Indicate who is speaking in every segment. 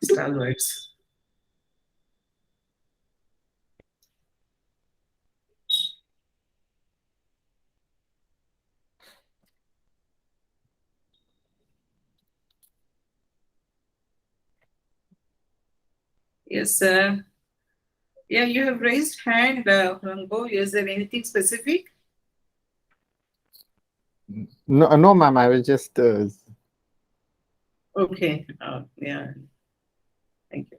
Speaker 1: stalwarts. Yes, yeah, you have raised hand, Rango. Is there anything specific?
Speaker 2: No, no, ma'am. I was just
Speaker 1: Okay, yeah, thank you.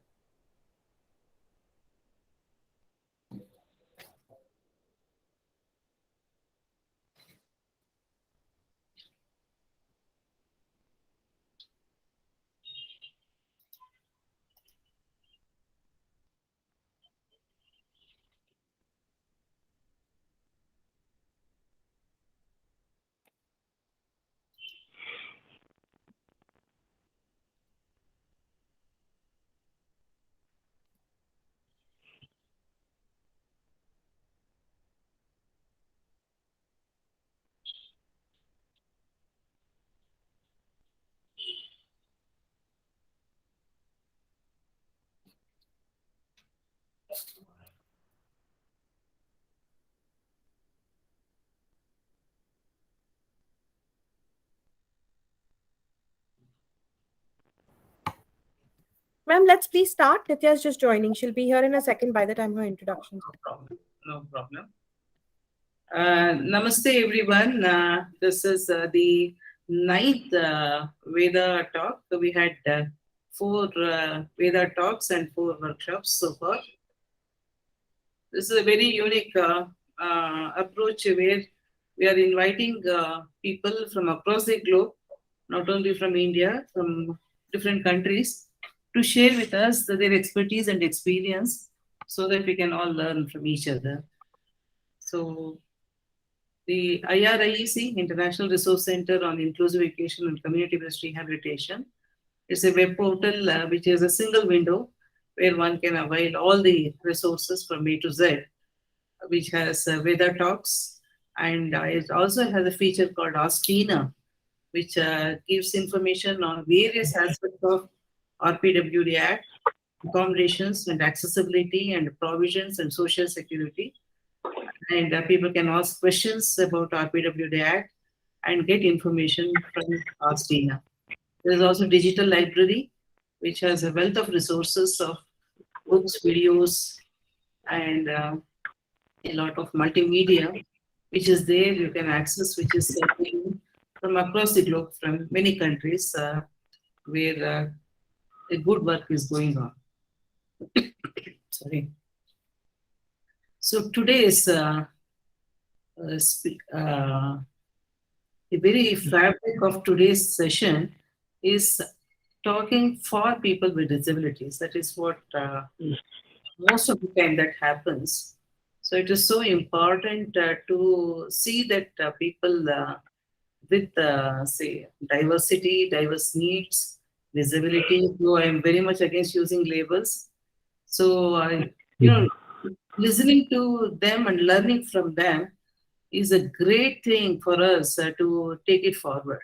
Speaker 3: Ma'am, let's please start. Nitya is just joining. She'll be here in a second by the time her introduction.
Speaker 1: No problem. No problem. Namaste, everyone. This is the ninth Veda talk. So we had four Veda talks and four workshops so far. This is a very unique approach where we are inviting people from across the globe, not only from India, from different countries, to share with us their expertise and experience so that we can all learn from each other. So, the IRIEC, International Resource Center on Inclusive Education and Community-Based Rehabilitation, is a web portal which is a single window where one can avail all the resources from A to Z, which has Veda Talks, and it also has a feature called Ask Tina, which gives information on various aspects of RPWD Act, accommodations and accessibility and provisions and social security. And people can ask questions about RPWD Act and get information from Ask Tina. There is also digital library, which has a wealth of resources of books, videos, and a lot of multimedia, which is there you can access, which is serving from across the globe, from many countries where a good work is going on. Sorry. So today's the very fabric of today's session is talking for people with disabilities. That is what most of the time that happens. So it is so important to see that people with, say, diversity, diverse needs, disability, though I am very much against using labels. So, listening to them and learning from them is a great thing for us to take it forward.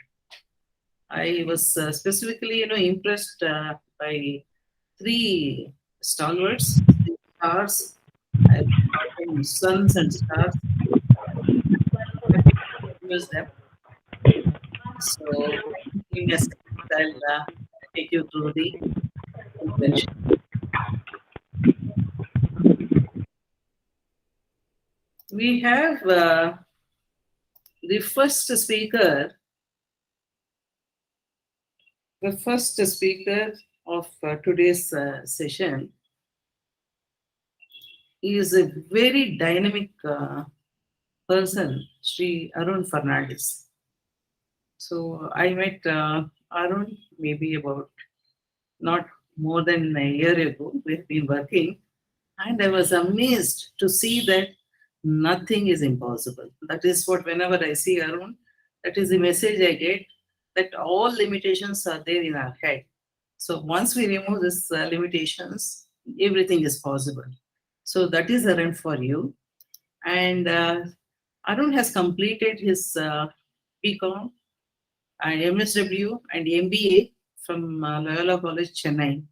Speaker 1: I was specifically, impressed by three stalwarts, three stars. I call them suns and stars. Use them. So, give me a second. I'll take you through the introduction. We have the first speaker. The first speaker of today's session is a very dynamic person, Sri Arun Fernandez. So I met Arun maybe about not more than a year ago. We've been working, and I was amazed to see that nothing is impossible. That is what, whenever I see Arun, that is the message I get, that all limitations are there in our head. So once we remove these limitations, everything is possible. So that is Arun for you. And Arun has completed his BCom and MSW and MBA from Loyola College, Chennai.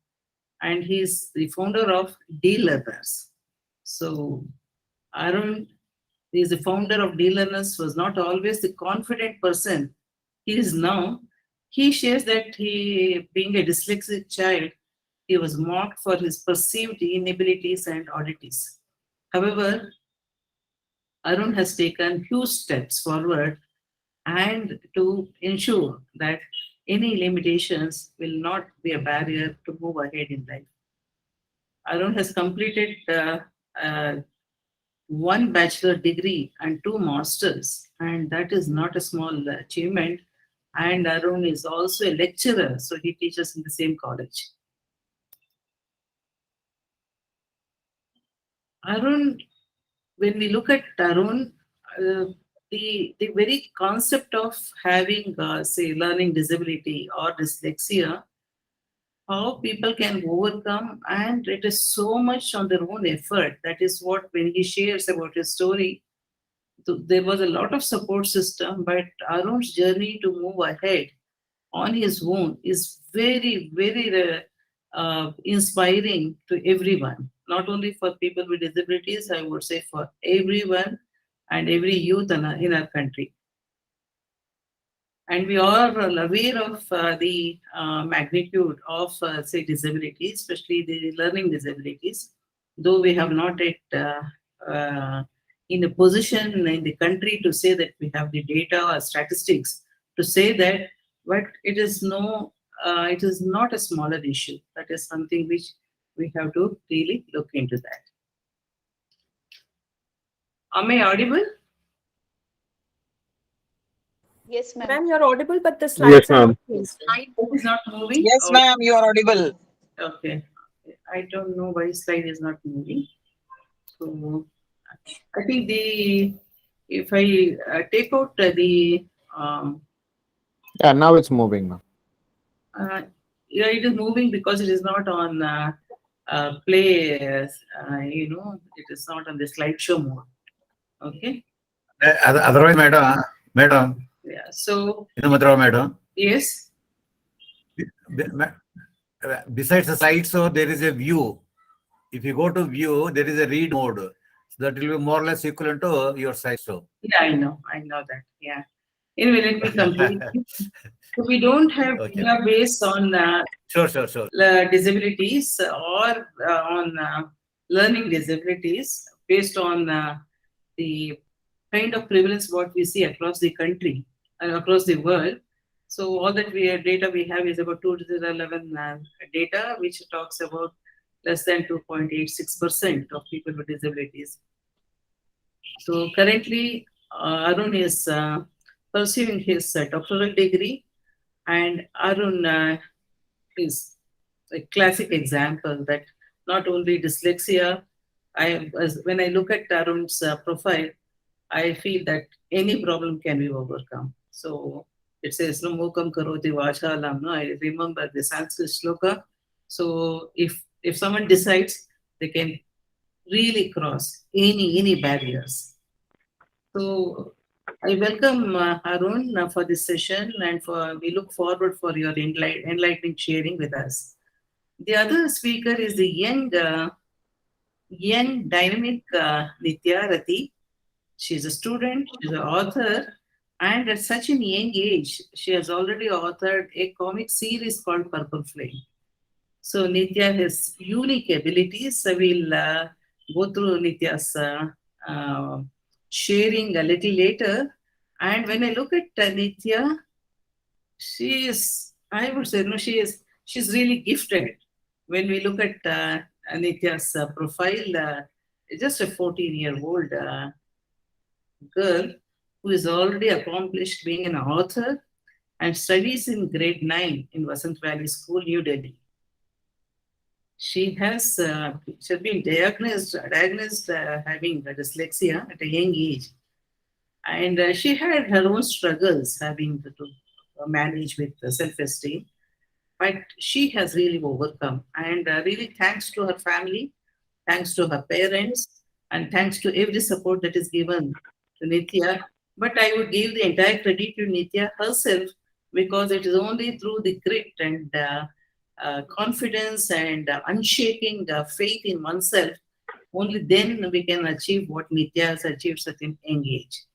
Speaker 1: and he's the founder of DLearners. So Arun is the founder of DLearners, was not always the confident person he is now. He shares that he, being a dyslexic child, he was mocked for his perceived inabilities and oddities. However, Arun has taken huge steps forward and to ensure that any limitations will not be a barrier to move ahead in life. Arun has completed uh, one bachelor degree and two masters, and that is not a small achievement. And Arun is also a lecturer, so he teaches in the same college. Arun, when we look at Arun, the very concept of having, say, learning disability or dyslexia, how people can overcome, and it is so much on their own effort. That is what, when he shares about his story, there was a lot of support system, but Arun's journey to move ahead on his own is very, very inspiring to everyone. Not only for people with disabilities, I would say for everyone and every youth in our country. And we are aware of the magnitude of, say, disabilities, especially the learning disabilities, though we have not yet in a position in the country to say that we have the data or statistics to say that, but it is not a smaller issue. That is something which we have to really look into that. Am I audible?
Speaker 4: Yes, ma'am.
Speaker 3: Ma'am, you're audible, but the
Speaker 2: Yes,
Speaker 3: slides are
Speaker 2: ma'am.
Speaker 3: not moving.
Speaker 1: It is not moving?
Speaker 5: Yes,
Speaker 1: Oh,
Speaker 5: ma'am, you are audible.
Speaker 1: okay. I don't know why slide is not moving. So I think if I take out the
Speaker 2: Yeah, now it's moving, ma'am.
Speaker 1: yeah, it is moving because it is not on play. It is not on the slideshow mode. Okay.
Speaker 6: Otherwise, madam,
Speaker 1: Yeah. So
Speaker 6: madam,
Speaker 1: yes.
Speaker 6: besides the slide, so there is a view. If you go to view, there is a read mode. So that will be more or less equivalent to your slide show.
Speaker 1: Yeah, I know that. Yeah. Anyway, let me complete. So we don't have
Speaker 6: Okay.
Speaker 1: database on
Speaker 6: Sure.
Speaker 1: disabilities or on learning disabilities based on the kind of prevalence what we see across the country and across the world. So all that data we have is about 2011 data, which talks about less than 2.86% of people with disabilities. So currently, Arun is pursuing his doctoral degree, and Arun is a classic example that not only dyslexia. When I look at Arun's profile, I feel that any problem can be overcome. So it says, "No mukam karoti vachalam." No, I remember the Sanskrit shloka. So if someone decides, they can really cross any barriers. So I welcome Arun for this session, and we look forward for your enlightening sharing with us. The other speaker is the young dynamic Nitya Rathi. She's a student, she's an author, and at such a young age, she has already authored a comic series called Purple Flame. So Nitya has unique abilities. I will go through Nitya's sharing a little later. And when I look at Nitya, she is, I would say, no, she's really gifted. When we look at Nitya's profile, just a 14-year-old girl who is already accomplished being an author and studies in grade 9 in Vasant Valley School, New Delhi. She has been diagnosed having dyslexia at a young age, and she had her own struggles having to manage with self-esteem, but she has really overcome, and really thanks to her family, thanks to her parents, and thanks to every support that is given to Nitya. But I would give the entire credit to Nitya herself, because it is only through the grit and confidence and unshaking faith in oneself, only then we can achieve what Nitya has achieved such an young age.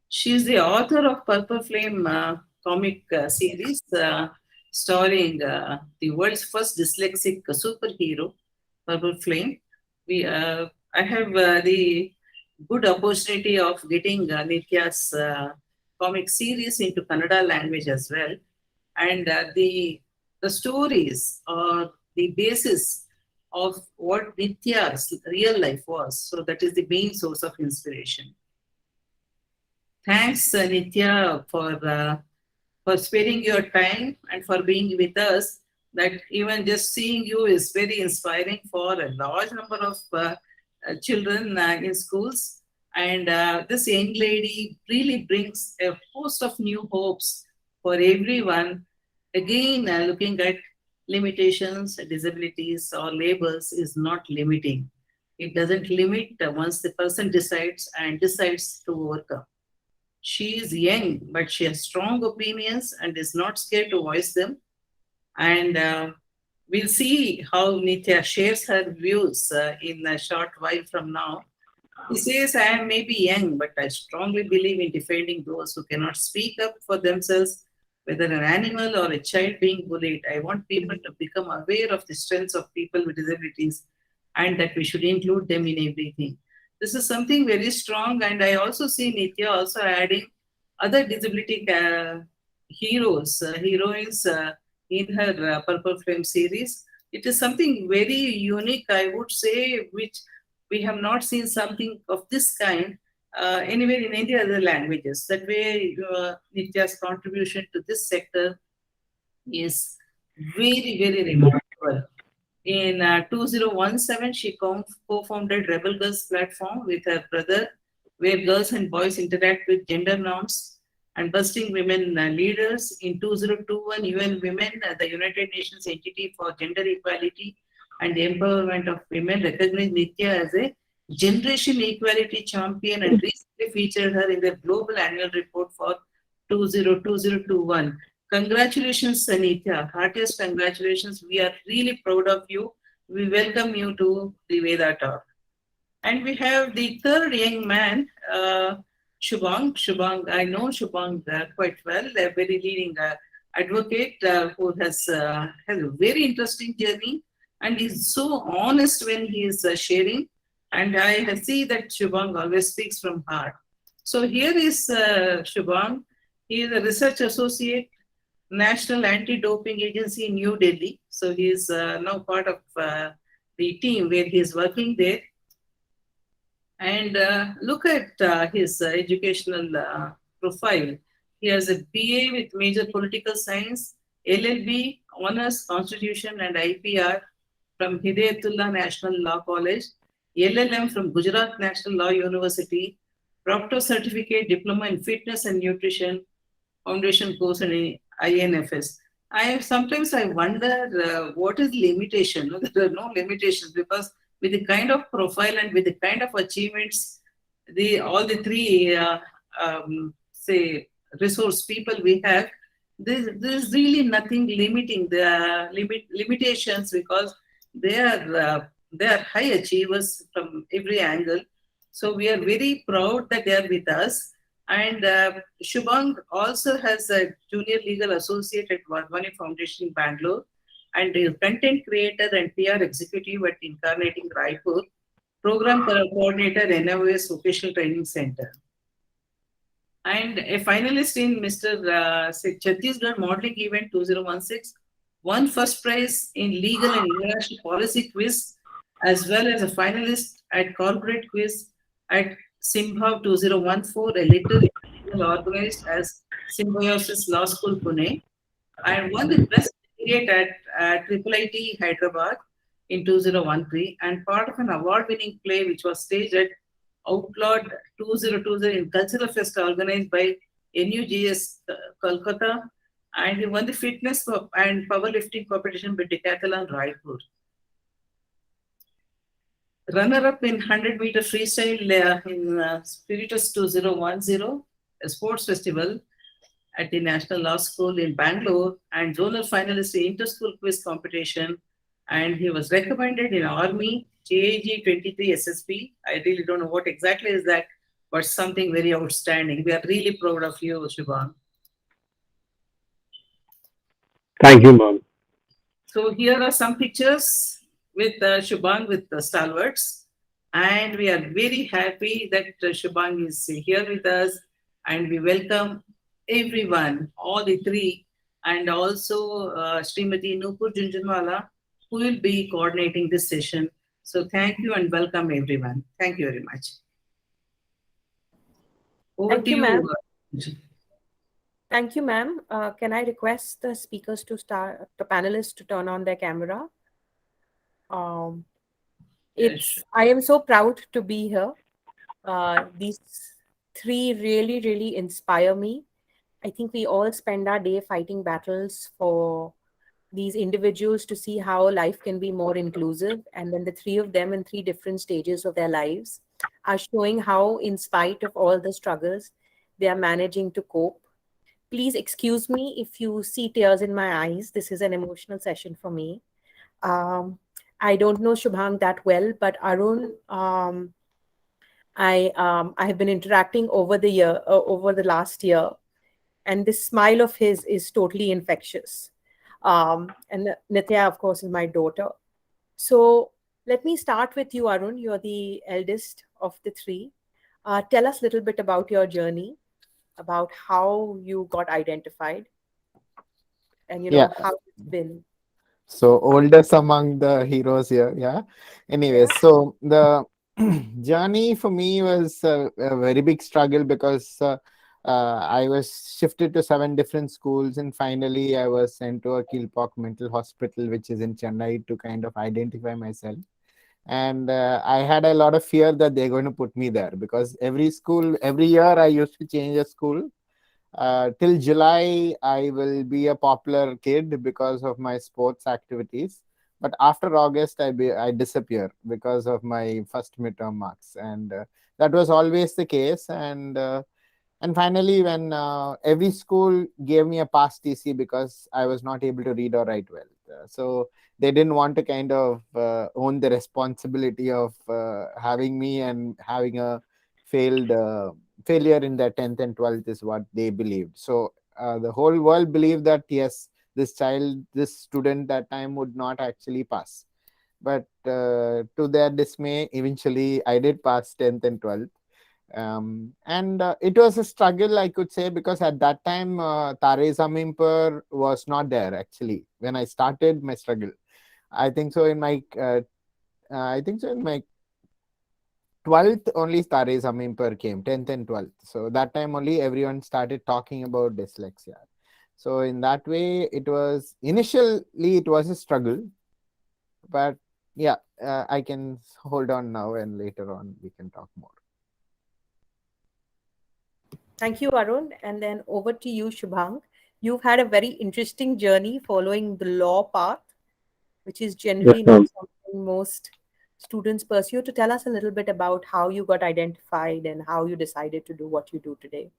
Speaker 1: She is the author of Purple Flame comic series, starring the world's first dyslexic superhero, Purple Flame. I have the good opportunity of getting Nitya's comic series into Kannada language as well, and the stories are the basis of what Nitya's real life was. So that is the main source of inspiration. Thanks, Nitya, for sparing your time and for being with us. That even just seeing you is very inspiring for a large number of children in schools. And this young lady really brings a host of new hopes for everyone. Again, looking at limitations, disabilities, or labels is not limiting. It doesn't limit once the person decides to overcome. She is young, but she has strong opinions and is not scared to voice them. And we'll see how Nitya shares her views in a short while from now. He says, I am maybe young, but I strongly believe in defending those who cannot speak up for themselves, whether an animal or a child being bullied. I want people to become aware of the strengths of people with disabilities and that we should include them in everything. This is something very strong, and I also see Nitya also adding other disability heroines in her Purple Flame series. It is something very unique, I would say, which we have not seen something of this kind anywhere in any other languages. That way, Nitya's contribution to this sector is very, very remarkable. In 2017, she co-founded Rebel Girls platform with her brother, where girls and boys interact with gender norms and busting women leaders. In 2021, UN Women, the United Nations entity for gender equality and empowerment of women, recognized Nitya as a generation equality champion and recently featured her in the global annual report for 2021. Congratulations, Nitya. Heartiest congratulations. We are really proud of you. We welcome you to the Veda Talk. And we have the third young man, Shubhang. Shubhang, I know Shubhang quite well, a very leading advocate who has a very interesting journey and is so honest when he is sharing. And I see that Shubhang always speaks from heart. So here is Shubhang. He is a research associate, National Anti-Doping Agency in New Delhi. So he is now part of the team where he is working there. And look at his educational profile. He has a BA with major political science, LLB, Honors Constitution and IPR from Hidayatullah National Law College, LLM from Gujarat National Law University, Proctor Certificate Diploma in Fitness and Nutrition, Foundation course in INFS. Sometimes I wonder what is limitation. There are no limitations because with the kind of profile and with the kind of achievements, all the three say resource people we have, there's really nothing limiting the limitations because they are high achievers from every angle. So we are very proud that they are with us. And Shubhang also has a junior legal associate at Vardhani Foundation in Bangalore and is content creator and PR executive at Incarnating Raipur, program coordinator, NOS Vocational Training Center. And a finalist in Mr. Chhattisgarh Modeling Event 2016, won first prize in Legal and International Policy Quiz, as well as a finalist at Corporate Quiz at Symbhav 2014, a literary organized as Symbiosis Law School, Pune, and won the Best Delegate at IIIT Hyderabad in 2013, and part of an award-winning play which was staged at Outlawed 2020 in Cultural Fest organized by NUGS Kolkata, and he won the fitness and powerlifting competition by Decathlon Raipur. Runner-up in 100-meter freestyle in Spiritus 2010, a sports festival, at the National Law School in Bangalore and zonal finalist in inter-school quiz competition. And he was recommended in Army JAG 23 SSP. I really don't know what exactly is that, but something very outstanding. We are really proud of you, Shubhang.
Speaker 5: Thank you, ma'am.
Speaker 1: So here are some pictures with Shubhang with the stalwarts. And we are very happy that Shubhang is here with us. And we welcome everyone, all the three, and also Srimati Nupur Junjunwala, who will be coordinating this session. So thank you and welcome everyone. Thank you very much. Over
Speaker 3: Thank
Speaker 1: to
Speaker 3: you, ma'am.
Speaker 1: Arun.
Speaker 3: Thank you, ma'am. Can I request the speakers to start, the panelists to turn on their camera? I am so proud to be here. These three really, really inspire me. I think we all spend our day fighting battles for these individuals to see how life can be more inclusive. And then the three of them in three different stages of their lives are showing how, in spite of all the struggles, they are managing to cope. Please excuse me if you see tears in my eyes. This is an emotional session for me. I don't know Shubhang that well, but Arun, I have been interacting over the last year, and this smile of his is totally infectious. And Nitya, of course, is my daughter. So let me start with you, Arun. You're the eldest of the three. Tell us a little bit about your journey, about how you got identified, and how it's been.
Speaker 2: So oldest among the heroes here. Yeah. Anyways, so the journey for me was a very big struggle because I was shifted to 7 different schools, and finally I was sent to a Kilpak mental hospital, which is in Chennai, to kind of identify myself. And I had a lot of fear that they're going to put me there, because every year I used to change a school. Till July, I will be a popular kid because of my sports activities. But after August, I disappear because of my first midterm marks. And that was always the case. And finally, when every school gave me a pass TC because I was not able to read or write well. So they didn't want to kind of own the responsibility of having me, and having a failure in their 10th and 12th is what they believed. So the whole world believed that, yes, this student that time would not actually pass. But to their dismay, eventually I did pass 10th and 12th. And it was a struggle, I could say, because at that time Tare Zameen Par was not there actually when I started my struggle. I think so in my 12th only Tare Zameen Par came, 10th and 12th. So that time only everyone started talking about dyslexia. So in that way, initially it was a struggle, but yeah, I can hold on now, and later on we can talk more.
Speaker 3: Thank you, Arun. And then over to you, Shubhang. You've had a very interesting journey following the law path, which is generally not something most students pursue. To tell us a little bit about how you got identified and how you decided to do what you do today.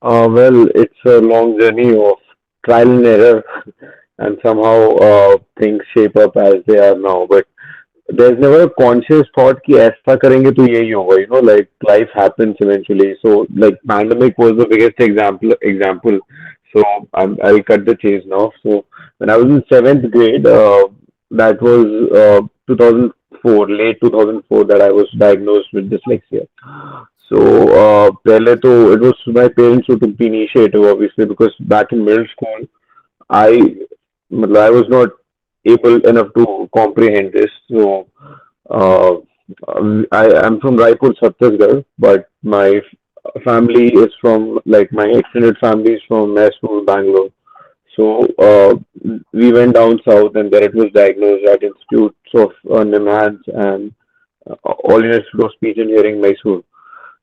Speaker 5: Well, it's a long journey of trial and error, and somehow things shape up as they are now. But there's never a conscious thought कि ऐसा करेंगे तो यही होगा, like life happens eventually. So like pandemic was the biggest example. So I'll cut the chase now. So when I was in 7th grade, that was 2004, late 2004, that I was diagnosed with dyslexia. So पहले तो it was my parents who took the initiative, obviously, because back in middle school I I was not able enough to comprehend this. So uh, I am from Raipur, Chhattisgarh, but my family is from, like, my extended family is from Mysore, Bangalore. So we went down south, and there it was diagnosed at Institutes of NIMHANS and All India Institute of Speech and Hearing, Mysore.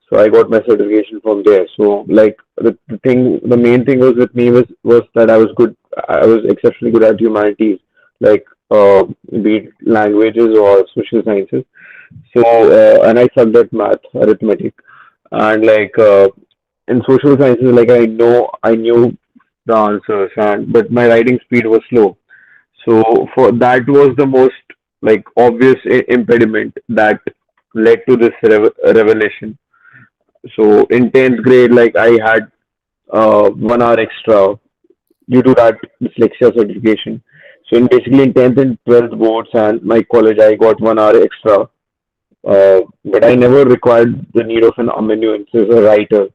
Speaker 5: So I got my certification from there. So like the main thing was with me was that I was good. I was exceptionally good at humanities, like be it languages or social sciences. So and I sucked at math, arithmetic, and like in social sciences, like I knew the answers, and but my writing speed was slow. So for that was the most like obvious impediment that led to this revelation. So in 10th grade, like I had 1 hour extra due to that dyslexia certification. So in basically in 10th and 12th boards and my college, I got 1 hour extra. But I never required the need of an amanuensis or writer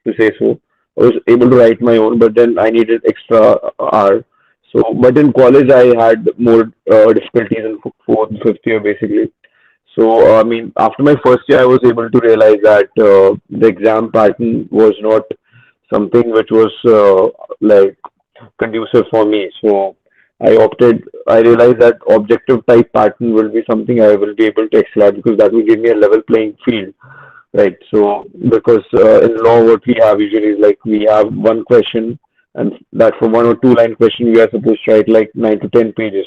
Speaker 5: to say so. I was able to write my own, but then I needed extra hour. So, but in college, I had more difficulties in fourth and fifth year, basically. So, I mean, after my first year, I was able to realize that the exam pattern was not something which was like conducive for me. So I realized that objective type pattern will be something I will be able to excel at because that will give me a level playing field, right? So, because in law, what we have usually is like we have one question, and that for 1 or 2 line question, we are supposed to write like 9 to 10 pages.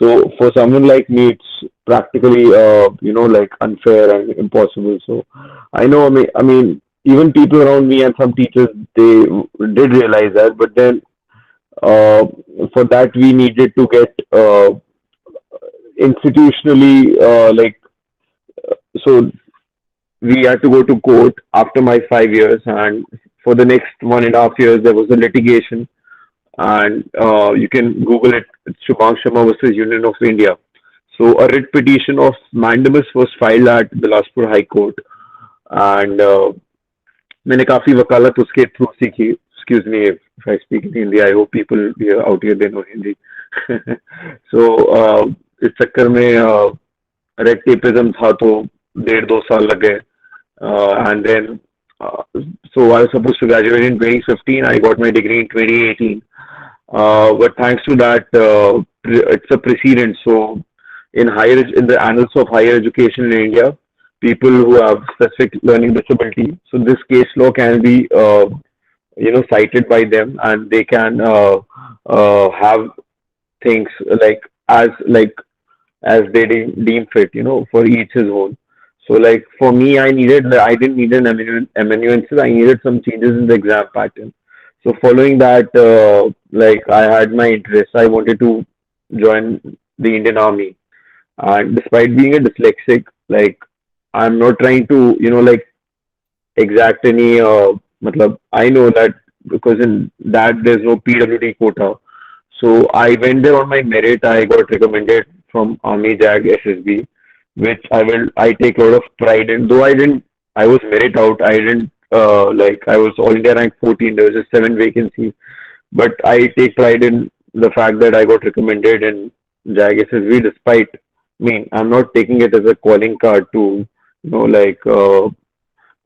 Speaker 5: So, for someone like me, it's practically, like unfair and impossible. So, I mean, even people around me and some teachers, they did realize that, but then uh, for that we needed to get institutionally so we had to go to court after my 5 years, and for the next 1.5 years there was a litigation, and you can google it. It's Shubhang Sharma versus Union of India. So a writ petition of mandamus was filed at Bilaspur High Court, and मैंने काफी वकालत उसके through सीखी. Excuse me if I speak in Hindi. I hope people here out here they know Hindi. So इस चक्कर में red tapism था तो 1.5-2 साल लग गए. And then so I was supposed to graduate in 2015. I got my degree in 2018. But thanks to that, it's a precedent. So in the annals of higher education in India, people who have specific learning disability, so this case law can be cited by them, and they can have things as they deem fit, for each his own. So like for me, I didn't need an amanuensis. I needed some changes in the exam pattern. So following that, like I had my interest. I wanted to join the Indian Army, and despite being a dyslexic, like I'm not trying to exact any. I know that because in that there's no PWD quota. So I went there on my merit. I got recommended from Army JAG SSB, which I take a lot of pride in. Though I was merit out. I didn't I was all India rank 14. There was just 7 vacancies, but I take pride in the fact that I got recommended in JAG SSB. Despite, I mean, I'm not taking it as a calling card to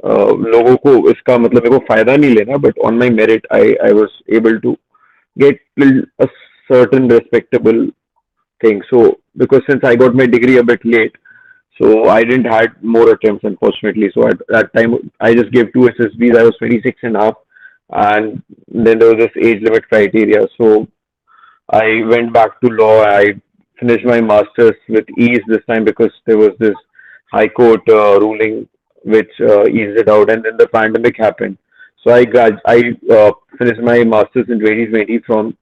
Speaker 5: लोगों को इसका मतलब मेरे को फायदा नहीं लेना, but on my merit I was able to get a certain respectable thing. So because since I got my degree a bit late, so I didn't had more attempts, unfortunately. So at that time I just gave 2 SSBs. I was 26 and a half, and then there was this age limit criteria. So I went back to law. I finished my masters with ease this time because there was this high court ruling which eased it out, and then the pandemic happened. So I finished my masters in 2020 from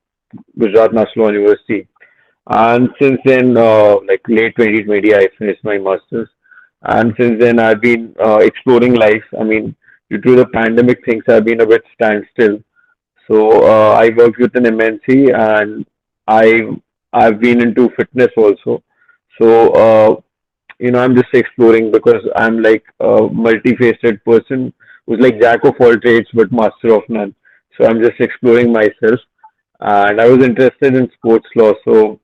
Speaker 5: Gujarat National University, and since then, like late 2020, I finished my masters, and since then I've been exploring life. I mean, due to the pandemic, things have been a bit standstill. So I worked with an MNC, and I've been into fitness also. So I'm just exploring because I'm like a multifaceted person who's like jack of all trades but master of none. So I'm just exploring myself, and I was interested in sports law. So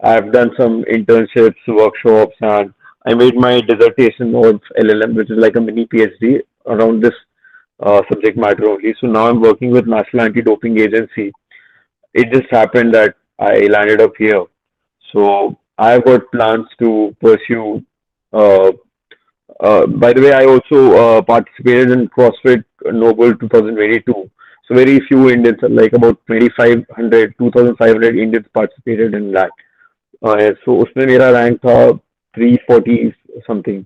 Speaker 5: I've done some internships, workshops, and I made my dissertation of LLM, which is like a mini PhD around this subject matter only. So now I'm working with National Anti-Doping Agency. It just happened that I landed up here. So I've got plans to pursue. Uh, by the way, I also participated in CrossFit Noble 2022. So very few Indians, like about 2,500, 2,500 Indians participated in that. So उसमें मेरा rank था 340 something.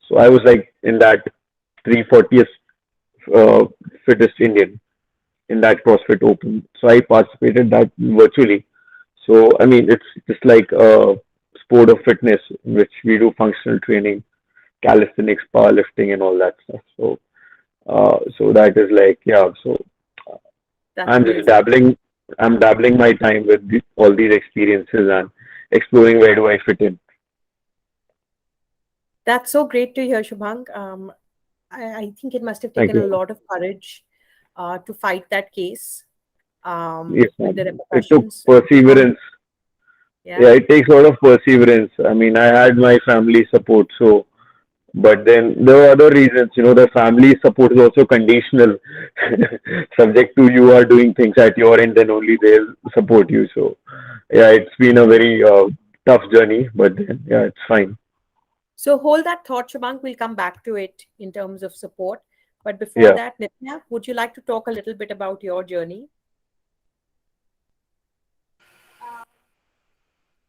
Speaker 5: So I was like in that 340th uh, fittest Indian in that CrossFit Open. So I participated that virtually. So I mean, it's just like a sport of fitness, which we do functional training, calisthenics, powerlifting, and all that stuff. So that is like, yeah. So
Speaker 3: That's
Speaker 5: I'm just
Speaker 3: amazing.
Speaker 5: dabbling. I'm dabbling my time with all these experiences and exploring where do I fit in.
Speaker 3: That's so great to hear, Shubhang. I think it must have
Speaker 5: Thank
Speaker 3: taken a
Speaker 5: you.
Speaker 3: lot of courage to fight that case
Speaker 5: Yes,
Speaker 3: with the
Speaker 5: ma'am. It took
Speaker 3: repercussions.
Speaker 5: perseverance. Yeah,
Speaker 3: Yeah.
Speaker 5: it takes a lot of perseverance. I mean, I had my family support, so but then there were other reasons. The family support is also conditional, subject to you are doing things at your end, then only they'll support you. So yeah, it's been a very tough journey, but then yeah, it's fine.
Speaker 3: So hold that thought, Shubhang. We'll come back to it in terms of support. But before
Speaker 5: Yeah.
Speaker 3: that, Nitya, would you like to talk a little bit about your journey?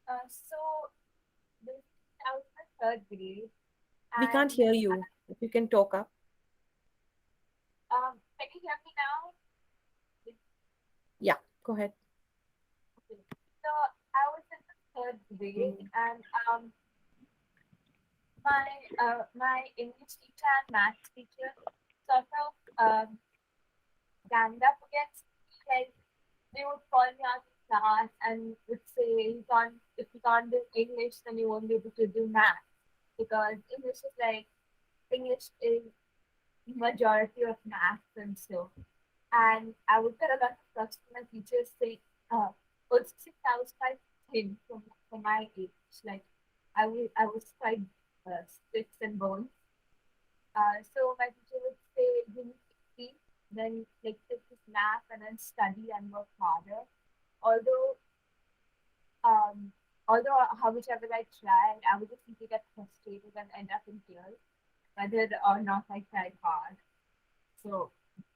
Speaker 4: Uh, so this I was in third grade,
Speaker 3: We can't
Speaker 4: and
Speaker 3: hear you. If you can talk up.
Speaker 4: can you hear me now?
Speaker 3: Yeah, go ahead.
Speaker 4: Okay. So I was in the third grade, and my English teacher and maths teacher sort of ganged up against me. Like they would call me out in class and would say, if you can't do English, then you won't be able to do math because English is majority of maths and so. And I would get a lot of trust from my teachers saying, also since I was quite thin for my age, like I was quite sticks and bones. So my teacher would say, you need to eat, then like take this nap and then study and work harder. Although um although how much ever I tried, I would just simply get frustrated and end up in tears, whether or not I tried hard. So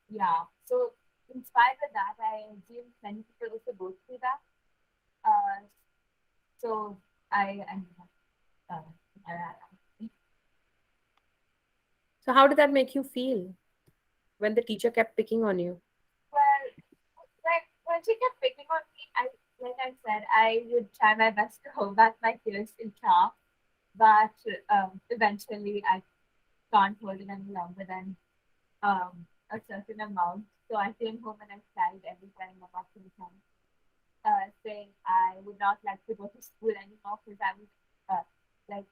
Speaker 4: yeah. So inspired by that, I assume many people also go through that. Uh, so I uh, I-
Speaker 3: So how did that make you feel when the teacher kept picking on you?
Speaker 4: well, when she kept picking on me, like I said, I would try my best to hold back my tears in class, but eventually I can't hold it any longer than a certain amount. So I came home and I cried every time about 3 times, saying I would not like to go to school anymore because I was like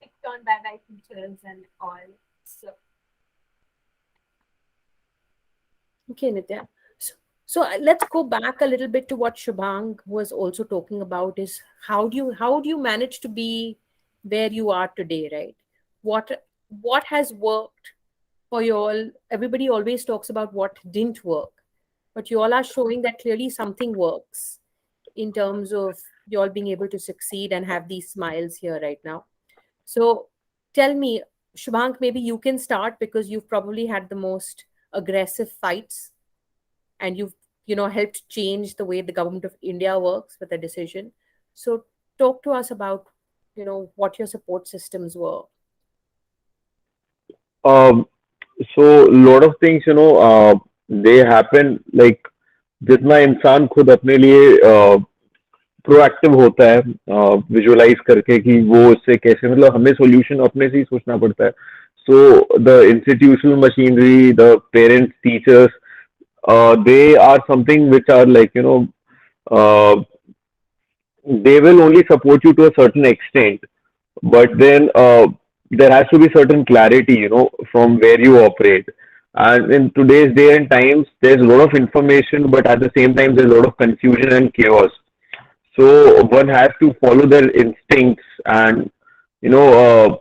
Speaker 4: picked on by my teachers and all. So
Speaker 3: Okay, Nitya. So let's go back a little bit to what Shubhang was also talking about is how do you manage to be where you are today, right? What has worked for you all? Everybody always talks about what didn't work, but you all are showing that clearly something works in terms of you all being able to succeed and have these smiles here right now. So tell me, Shubhang, maybe you can start because you've probably had the most aggressive fights and you've helped change the way the government of India works with a decision. So talk to us about what your support systems were.
Speaker 5: Um, so lot of things, they happen like जितना इंसान खुद अपने लिए proactive होता है visualise करके कि वो उससे कैसे मतलब हमें सॉल्यूशन अपने से ही सोचना पड़ता है so the institutional machinery the parents teachers they are something which are like uh, they will only support you to a certain extent but then there has to be certain clarity from where you operate and in today's day and times there's a lot of information but at the same time there's a lot of confusion and chaos so one has to follow their instincts and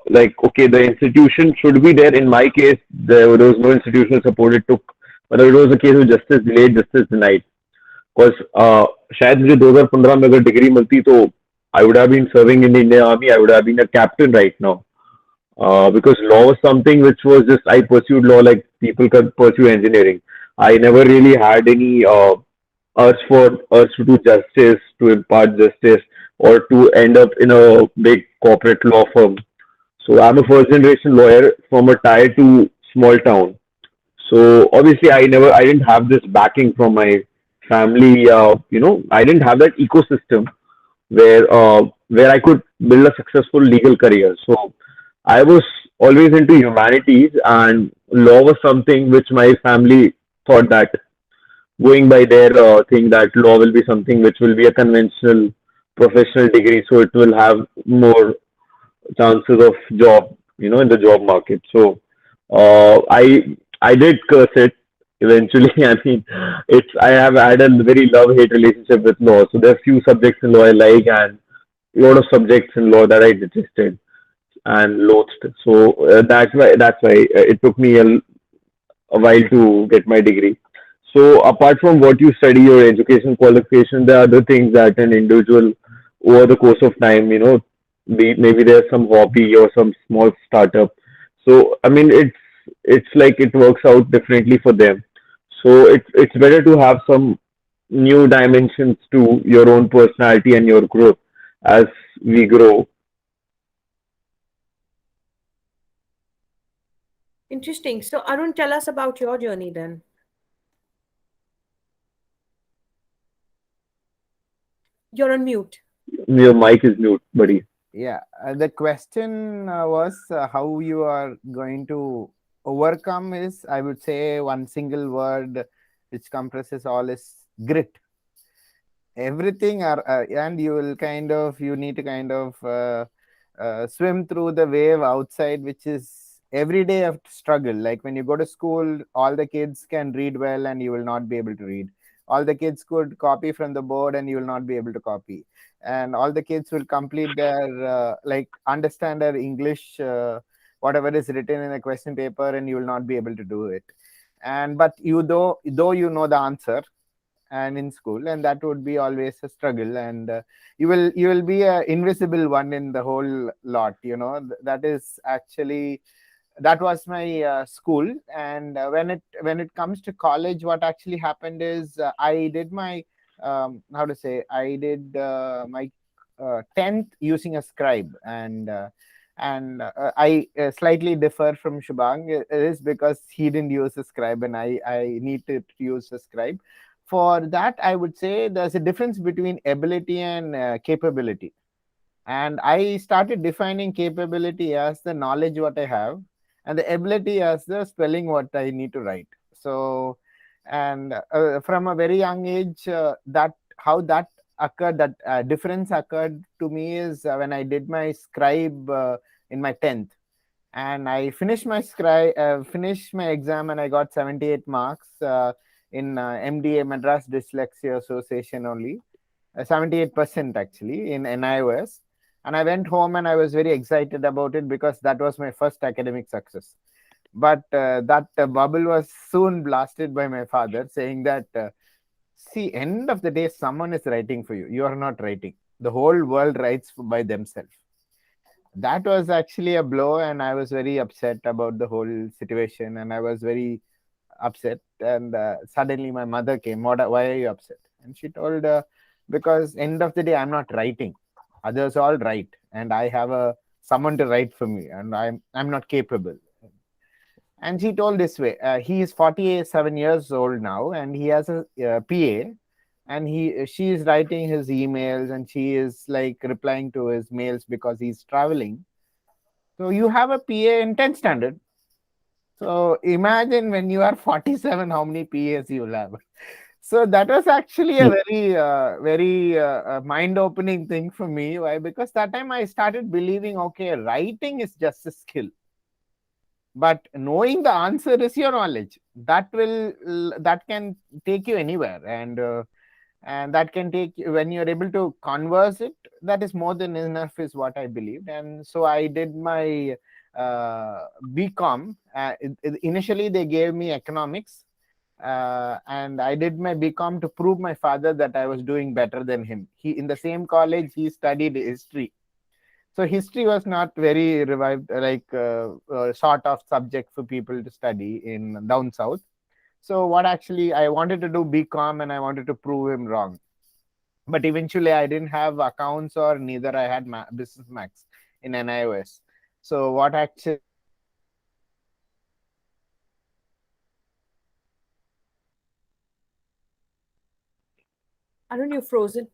Speaker 5: like okay the institution should be there in my case there was no institutional support it took but it was a case of justice delayed justice denied because शायद मुझे 2015 में अगर degree मिलती तो I would have been serving in the Indian Army. I would have been a captain right now. Because law was something which was just I pursued law like people could pursue engineering. I never really had any urge to do justice, to impart justice, or to end up in a big corporate law firm. So I'm a first generation lawyer from a tier two small town. So obviously, I didn't have this backing from my family. I didn't have that ecosystem where I could build a successful legal career. So I was always into humanities, and law was something which my family thought that, going by their thing, that law will be something which will be a conventional professional degree, so it will have more chances of job, in the job market. So I did curse it eventually. I mean, I have had a very love hate relationship with law. So there are few subjects in law I like, and a lot of subjects in law that I detested and loathed. So that's why it took me a while to get my degree. So apart from what you study, your education qualification, there are other things that an individual over the course of time, maybe there's some hobby or some small startup. So I mean, it's like it works out differently for them. So it's better to have some new dimensions to your own personality and your growth as we grow.
Speaker 3: Interesting. So, Arun, tell us about your journey then. You're on mute.
Speaker 5: Your mic is mute, buddy.
Speaker 2: Yeah, the question was how you are going to overcome is, I would say, one single word which compresses all is grit. Everything are, and you will you need to swim through the wave outside, which is every day of struggle. Like when you go to school, all the kids can read well and you will not be able to read. All the kids could copy from the board and you will not be able to copy. And all the kids will complete their understand their English, whatever is written in the question paper, and you will not be able to do it. And but though you know the answer, and in school, and that would be always a struggle, and you will be a invisible one in the whole lot. That is actually, that was my school. And when it comes to college, what actually happened is, I did my how to say, I did my 10th using a scribe. And I slightly differ from Shubhang. It is because he didn't use a scribe and I need to use a scribe. For that, I would say there's a difference between ability and capability. And I started defining capability as the knowledge what I have, and the ability as the spelling what I need to write. So, and from a very young age, that how that occurred, that difference occurred to me is when I did my scribe in my 10th. And I finished my exam, and I got 78 marks in MDA, Madras Dyslexia Association only, 78% actually in NIOS. And I went home and I was very excited about it because that was my first academic success. But that bubble was soon blasted by my father, saying that, see, end of the day, someone is writing for you. You are not writing. The whole world writes by themselves. That was actually a blow, and I was very upset about the whole situation, and I was very upset. And suddenly my mother came. Why are you upset? And she told, because end of the day, I'm not writing. Others all write, and I have someone to write for me, and I'm not capable. And she told this way, he is 47 years old now, and he has a PA, and she is writing his emails, and she is like replying to his mails because he's traveling. So you have a PA in 10th standard. So imagine when you are 47, how many PAs you will have. So that was actually a very mind-opening thing for me. Why? Because that time I started believing, okay, writing is just a skill, but knowing the answer is your knowledge. That can take you anywhere, and that can take you, when you're able to converse it, that is more than enough, is what I believed. And so I did my BCom. Initially, they gave me economics, and I did my BCom to prove my father that I was doing better than him. He, in the same college, he studied history. So history was not very revived, sort of subject for people to study in down south. So what actually I wanted to do BCom, and I wanted to prove him wrong. But eventually I didn't have accounts, or neither I had business max in NIOS. So what actually
Speaker 3: Arun, you're frozen.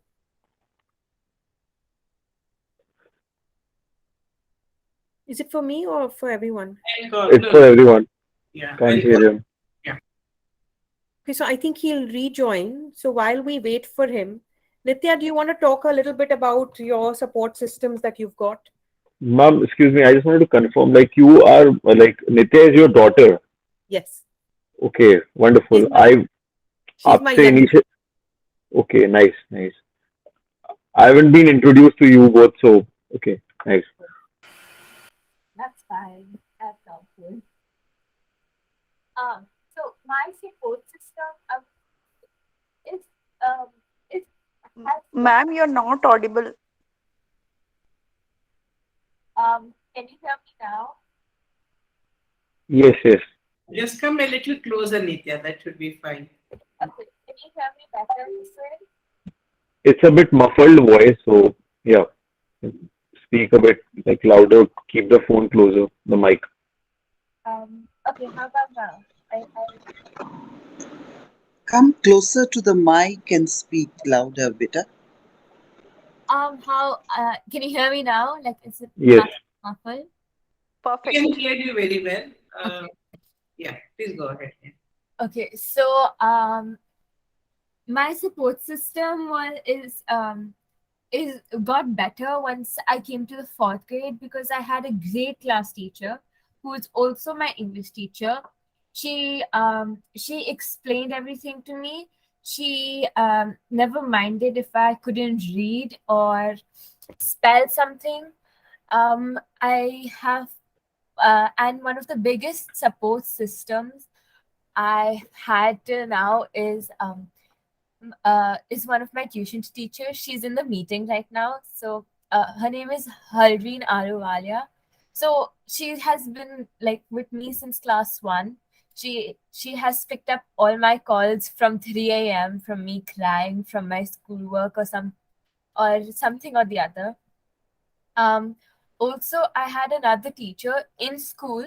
Speaker 3: Is it for me or for everyone?
Speaker 5: It's for everyone.
Speaker 1: Yeah,
Speaker 5: Can't hear him.
Speaker 3: Okay, so I think he'll rejoin. So while we wait for him, Nitya, do you want to talk a little bit about your support systems that you've got?
Speaker 5: Ma'am, excuse me. I just wanted to confirm. Like you are like Nitya is your daughter.
Speaker 3: Yes,
Speaker 5: Okay,
Speaker 3: she's
Speaker 5: wonderful.
Speaker 3: my she's my
Speaker 5: आपसे
Speaker 3: youngest.
Speaker 5: initial. Okay, nice, nice. I haven't been introduced to you both, so okay, nice.
Speaker 4: That's fine. That's all good. So my support system is it has
Speaker 7: Ma'am, you're not audible.
Speaker 4: can you hear me now?
Speaker 5: Yes, yes.
Speaker 1: just come a little closer, Nitya. That should be fine.
Speaker 4: Okay, can you hear me better this way?
Speaker 5: It's a bit muffled voice, so yeah. Speak a bit like louder. Keep the phone closer, the mic.
Speaker 4: Okay, how about now?
Speaker 8: Come closer to the mic and speak louder, beta.
Speaker 4: How can you hear me now? Like, is it
Speaker 5: Yes.
Speaker 4: muffled?
Speaker 1: We
Speaker 7: Perfect.
Speaker 1: can hear you very well. Yeah, please go ahead. Yeah.
Speaker 4: Okay, so my support system is got better once I came to the fourth grade because I had a great class teacher who is also my English teacher. She explained everything to me. She never minded if I couldn't read or spell something. I have and one of the biggest support systems I had till now is one of my tuition teachers. She's in the meeting right now. So her name is Halreen Aruwalia. So she has been like with me since class one. She has picked up all my calls from 3 a.m. from me crying from my schoolwork or something or the other. Um, Also, I had another teacher in school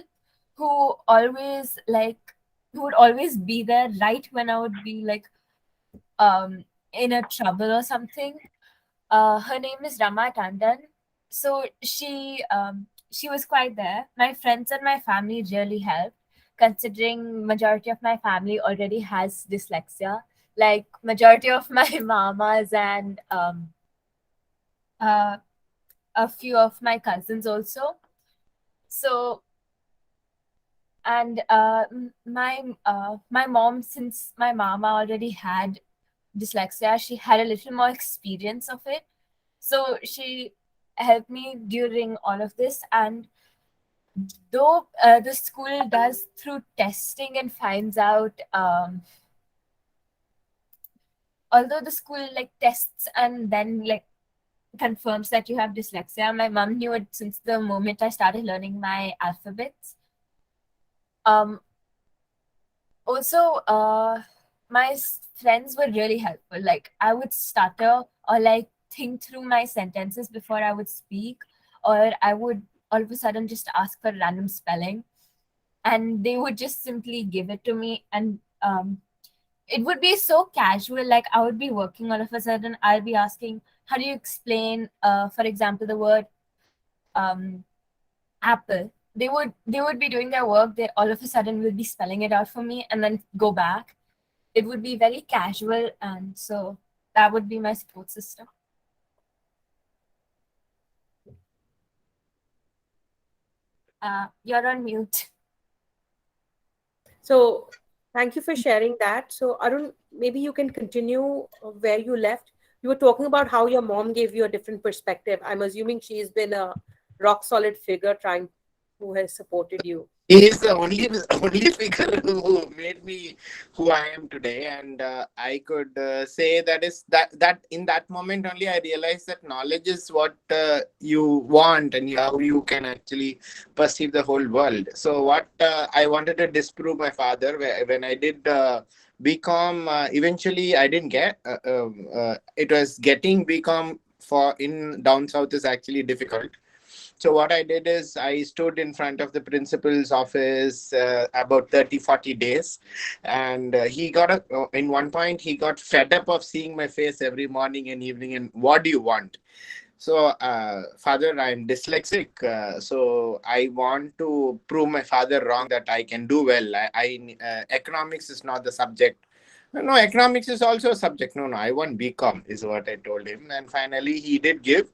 Speaker 4: who always like who would always be there right when I would be like in a trouble or something. Her name is Rama Tandon. So she was quite there. My friends and my family really helped, considering majority of my family already has dyslexia. Like majority of my mamas and uh, a few of my cousins also. So and my mom, since my mama already had dyslexia, she had a little more experience of it. So she helped me during all of this. And though the school does through testing and finds out, although the school like tests and then like confirms that you have dyslexia, my mom knew it since the moment I started learning my alphabets. Um, Also, my friends were really helpful. Like I would stutter or like think through my sentences before I would speak, or I would all of a sudden just ask for random spelling, and they would just simply give it to me. And it would be so casual. Like I would be working, all of a sudden I'll be asking, "How do you explain, for example, the word apple?" They would be doing their work. They all of a sudden will be spelling it out for me, and then go back. It would be very casual, and so that would be my support system. You're on mute.
Speaker 3: So thank you for sharing that. So Arun, maybe you can continue where you left. You were talking about how your mom gave you a different perspective. I'm assuming she's been a rock solid figure trying who has supported you.
Speaker 2: He is the only figure who made me who I am today, and I could say that in that moment only I realized that knowledge is what you want and how you can actually perceive the whole world. So what I wanted to disprove my father when I did BCom. Eventually, I didn't get. It was getting BCom for in down south is actually difficult. So what I did is I stood in front of the principal's office about 30, 40 days. And in one point, he got fed up of seeing my face every morning and evening. And what do you want? So, father, I'm dyslexic. So I want to prove my father wrong that I can do well. Economics is not the subject. No, economics is also a subject. No, I want BCom is what I told him. And finally, he did give.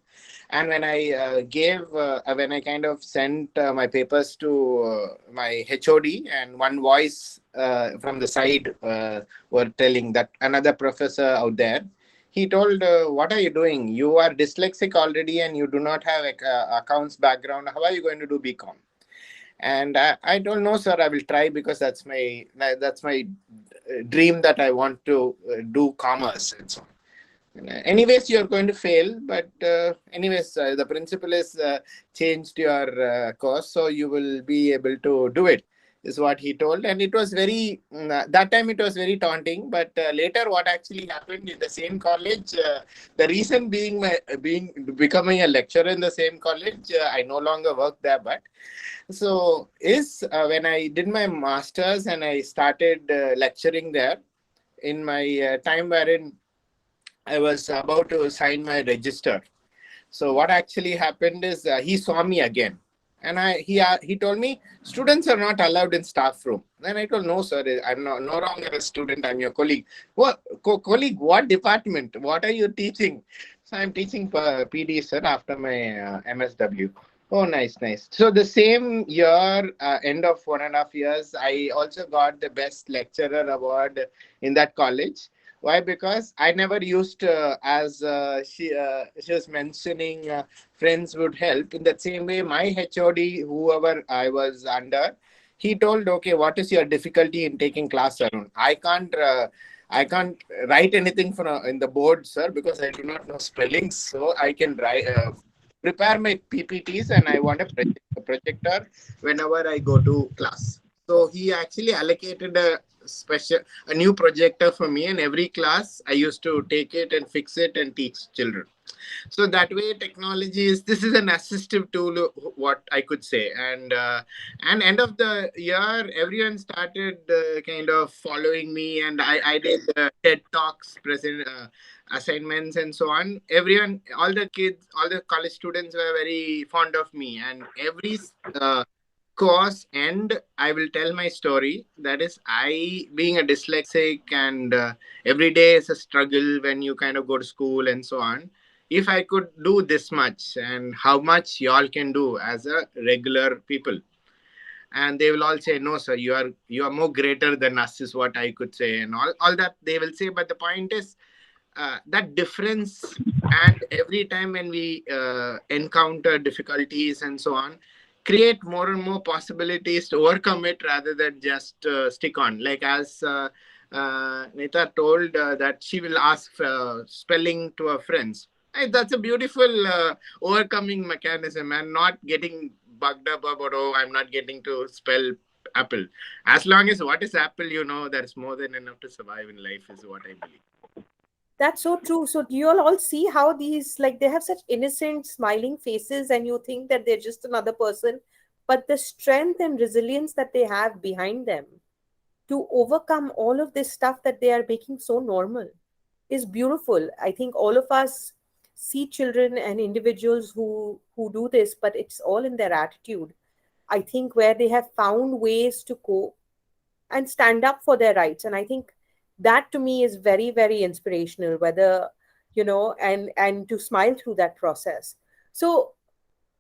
Speaker 2: And when when I kind of sent my papers to my HOD, and one voice from the side were telling that another professor out there, he told, what are you doing? You are dyslexic already and you do not have accounts background. How are you going to do BCom? And I told, no, sir, I will try because that's my dream that I want to do commerce and so on. Anyways, you're going to fail, but the principal is changed your course, so you will be able to do it, is what he told. And it was that time it was very taunting, but later what actually happened in the same college, the reason becoming a lecturer in the same college, I no longer work there, but so is when I did my master's and I started lecturing there in my time wherein I was about to sign my register. So what actually happened is he saw me again, and he told me students are not allowed in staff room. Then I told, no sir, I'm no longer a student. I'm your colleague. What colleague? What department? What are you teaching? So I'm teaching PD sir after my MSW. Oh, nice, nice. So the same year, end of 1.5 years, I also got the best lecturer award in that college. Why? Because I never used, as she was mentioning, friends would help. In that same way, my HOD, whoever I was under, he told, okay, what is your difficulty in taking class, Arun? I can't write anything in the board, sir, because I do not know spellings. So I can prepare my PPTs, and I want a projector whenever I go to class. So he actually allocated a new projector for me, and every class I used to take it and fix it and teach children. So that way technology this is an assistive tool, what I could say. And end of the year, everyone started kind of following me, and I did TED talks, present assignments and so on. Everyone, all the kids, all the college students were very fond of me, and every course and I will tell my story. That is, I being a dyslexic, and every day is a struggle when you kind of go to school and so on. If I could do this much, and how much y'all can do as a regular people, and they will all say, no sir, you are more greater than us, is what I could say, and all that they will say. But the point is, that difference, and every time when we encounter difficulties and so on, create more and more possibilities to overcome it rather than just stick on. Like as Nitya told, that she will ask spelling to her friends. That's a beautiful overcoming mechanism, and not getting bugged up about, oh, I'm not getting to spell apple. As long as what is apple, that's more than enough to survive in life, is what I believe.
Speaker 3: That's so true. So do you all see how these, like, they have such innocent, smiling faces, and you think that they're just another person, but the strength and resilience that they have behind them to overcome all of this stuff that they are making so normal is beautiful. I think all of us see children and individuals who do this, but it's all in their attitude. I think where they have found ways to cope and stand up for their rights. And I think that to me is very, very inspirational, whether, and to smile through that process. So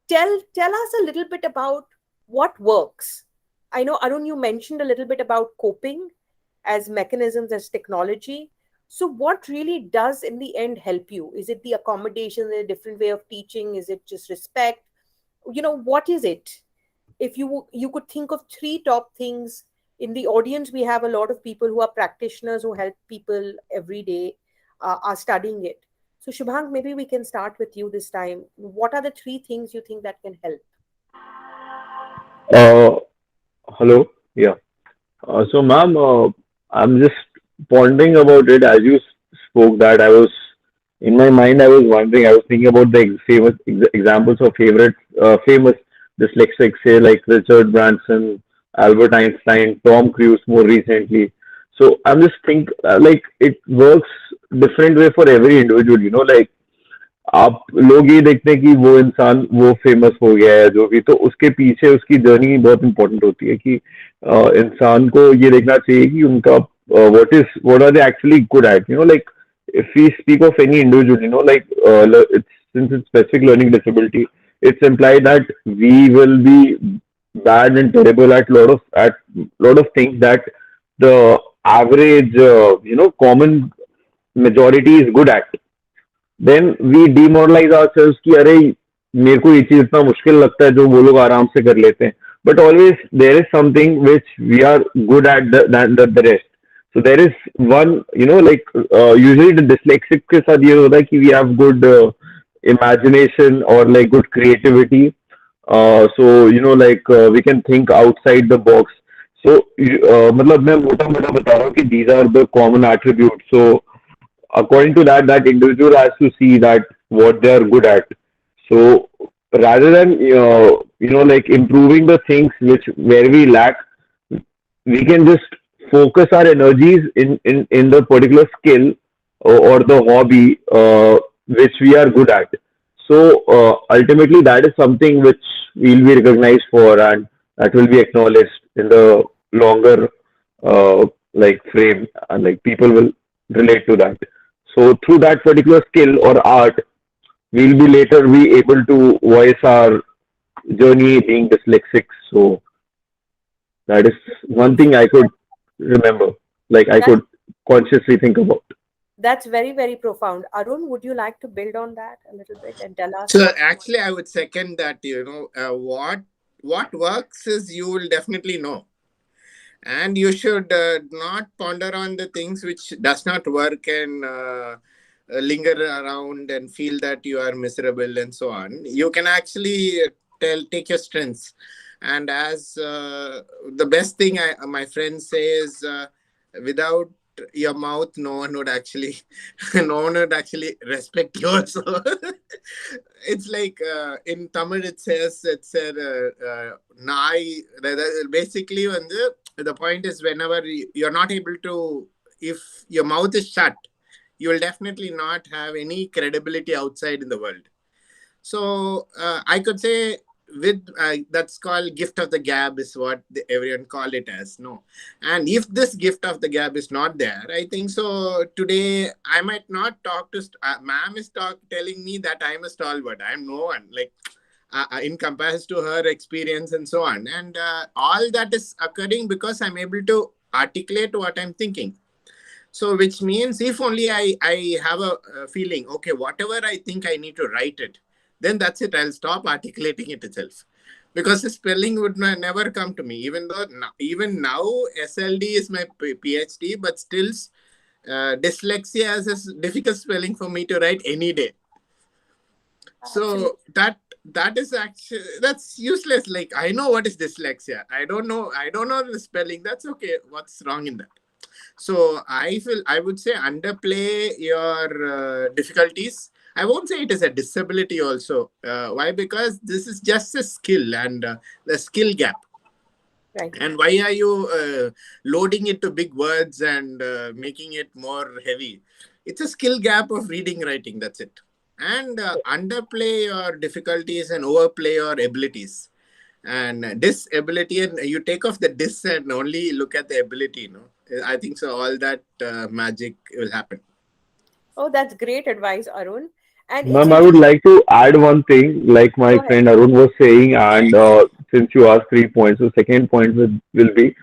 Speaker 3: tell us a little bit about what works. I know, Arun, you mentioned a little bit about coping as mechanisms, as technology. So what really does in the end help you? Is it the accommodation, a different way of teaching? Is it just respect? What is it? If you could think of three top things. In the audience, we have a lot of people who are practitioners who help people every day, are studying it. So Shubhang, maybe we can start with you this time. What are the three things you think that can help?
Speaker 5: Uh, Hello. Yeah. So, ma'am, I'm just pondering about it as you spoke that I was In my mind, I was wondering, I was thinking about the famous examples of famous dyslexics, say like Richard Branson, Albert Einstein, Tom Cruise more recently. So I'm just think like it works different way for every individual, like आप लोग ये देखते हैं कि वो इंसान वो famous हो गया है जो भी, तो उसके पीछे उसकी जर्नी बहुत इंपॉर्टेंट होती है कि इंसान को ये देखना चाहिए कि उनका what are they actually good at, like if we speak of any individual, like since it's specific learning disability, it's implied that we will be bad and terrible at lot of things that the average common majority is good at. Then we demoralize ourselves कि अरे मेरे को ये चीज इतना मुश्किल लगता है जो वो लोग आराम से कर लेते हैं. But always there is something which we are good at than the rest. So there is one, like usually the dyslexic के साथ ये होता है कि we have good imagination or like good creativity. So like we can think outside the box. So मतलब मैं मोटा मोटा बता रहा हूँ कि these are the common attributes. So according to that, that individual has to see that what they are good at. So rather than like improving the things which where we lack, we can just focus our energies in the particular skill or the hobby which we are good at. So ultimately, that is something which we'll be recognized for, and that will be acknowledged in the longer like frame, and like people will relate to that. So through that particular skill or art, we'll be later be able to voice our journey being dyslexic. So that is one thing I could remember, like I
Speaker 3: That's,
Speaker 5: could consciously think about.
Speaker 3: that's very, very profound. Arun, would you like to build on that a little bit and tell us
Speaker 9: So
Speaker 3: what?
Speaker 9: actually, I would second that. What works is you will definitely know, and you should not ponder on the things which does not work and linger around and feel that you are miserable and so on. You can actually take your strengths, and as the best thing my friend says, without your mouth, no one would actually no one would actually respect you also. It's like in Tamil it says it's a nai. Basically when the point is whenever you're not able to, if your mouth is shut, you will definitely not have any credibility outside in the world. So I could say with that's called gift of the gab is what everyone call it as. No, and if this gift of the gab is not there, I think so today I might not talk to ma'am is telling me that I'm a stalwart, I'm no one, like in comparison to her experience and so on, and all that is occurring because I'm able to articulate what I'm thinking. So which means if only I have a feeling, okay, whatever I think I need to write it, then that's it. I'll stop articulating it itself. Because the spelling would never come to me. Even though even now SLD is my PhD, but still dyslexia is a difficult spelling for me to write any day. So that is actually, that's useless. Like I know what is dyslexia. I don't know the spelling. That's okay. What's wrong in that? So I would say underplay your difficulties. I won't say it is a disability also. Why? Because this is just a skill and the skill gap.
Speaker 3: Right.
Speaker 9: And why are you loading it to big words and making it more heavy? It's a skill gap of reading, writing. That's it. And underplay your difficulties and overplay your abilities. And disability, and you take off the dis and only look at the ability. I think so. All that magic will happen.
Speaker 3: Oh, that's great advice, Arun. And it's
Speaker 5: Ma'am, I would like to add one thing, like
Speaker 3: Go
Speaker 5: my
Speaker 3: ahead.
Speaker 5: friend Arun was saying, and since you asked 3 points, the second point will be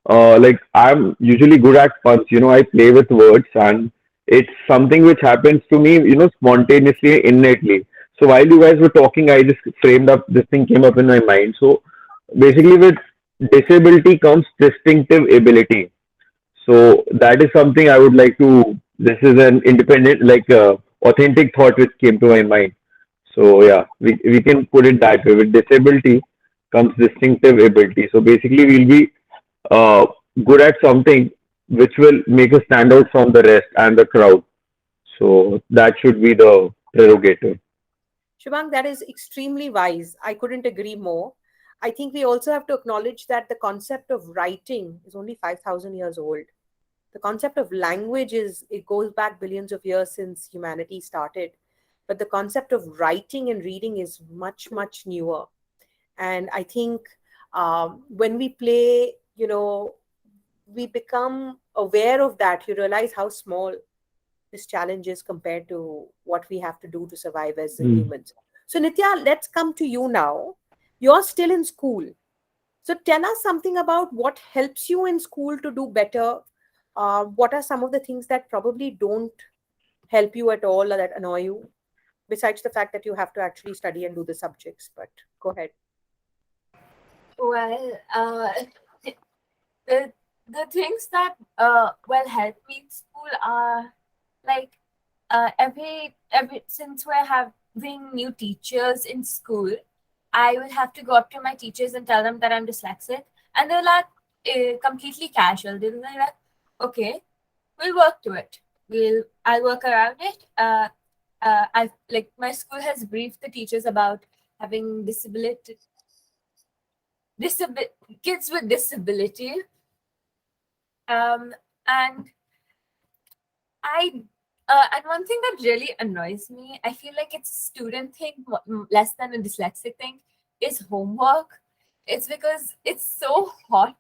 Speaker 5: like I'm usually good at puns. I play with words, and it's something which happens to me, spontaneously, innately. So while you guys were talking, I just framed up this thing came up in my mind. So basically, with disability comes distinctive ability. So that is something I would like to. This is an independent, like authentic thought which came to my mind. So yeah, we can put it that way. With disability comes distinctive ability. So basically, we'll be uh, good at something which will make us stand out from the rest and the crowd. So that should be the prerogative.
Speaker 3: Shubhang, that is extremely wise. I couldn't agree more. I think we also have to acknowledge that the concept of writing is only 5,000 years old. The concept of language is, it goes back billions of years since humanity started. But the concept of writing and reading is much, much newer. And I think when we play, we become aware of that. You realize how small this challenge is compared to what we have to do to survive as
Speaker 5: Mm.
Speaker 3: humans. So, Nitya, let's come to you now. You're still in school. So, tell us something about what helps you in school to do better. What are some of the things that probably don't help you at all or that annoy you, besides the fact that you have to actually study and do the subjects? But go ahead.
Speaker 4: Well, the the things that help me in school are like every since we're having new teachers in school, I will have to go up to my teachers and tell them that I'm dyslexic, and they're like completely casual. They'll be like, "Okay, we'll work to it. I'll work around it." I've like my school has briefed the teachers about having disabi- kids with disability, and I and one thing that really annoys me, I feel like it's a student thing less than a dyslexic thing, is homework. It's because it's so hot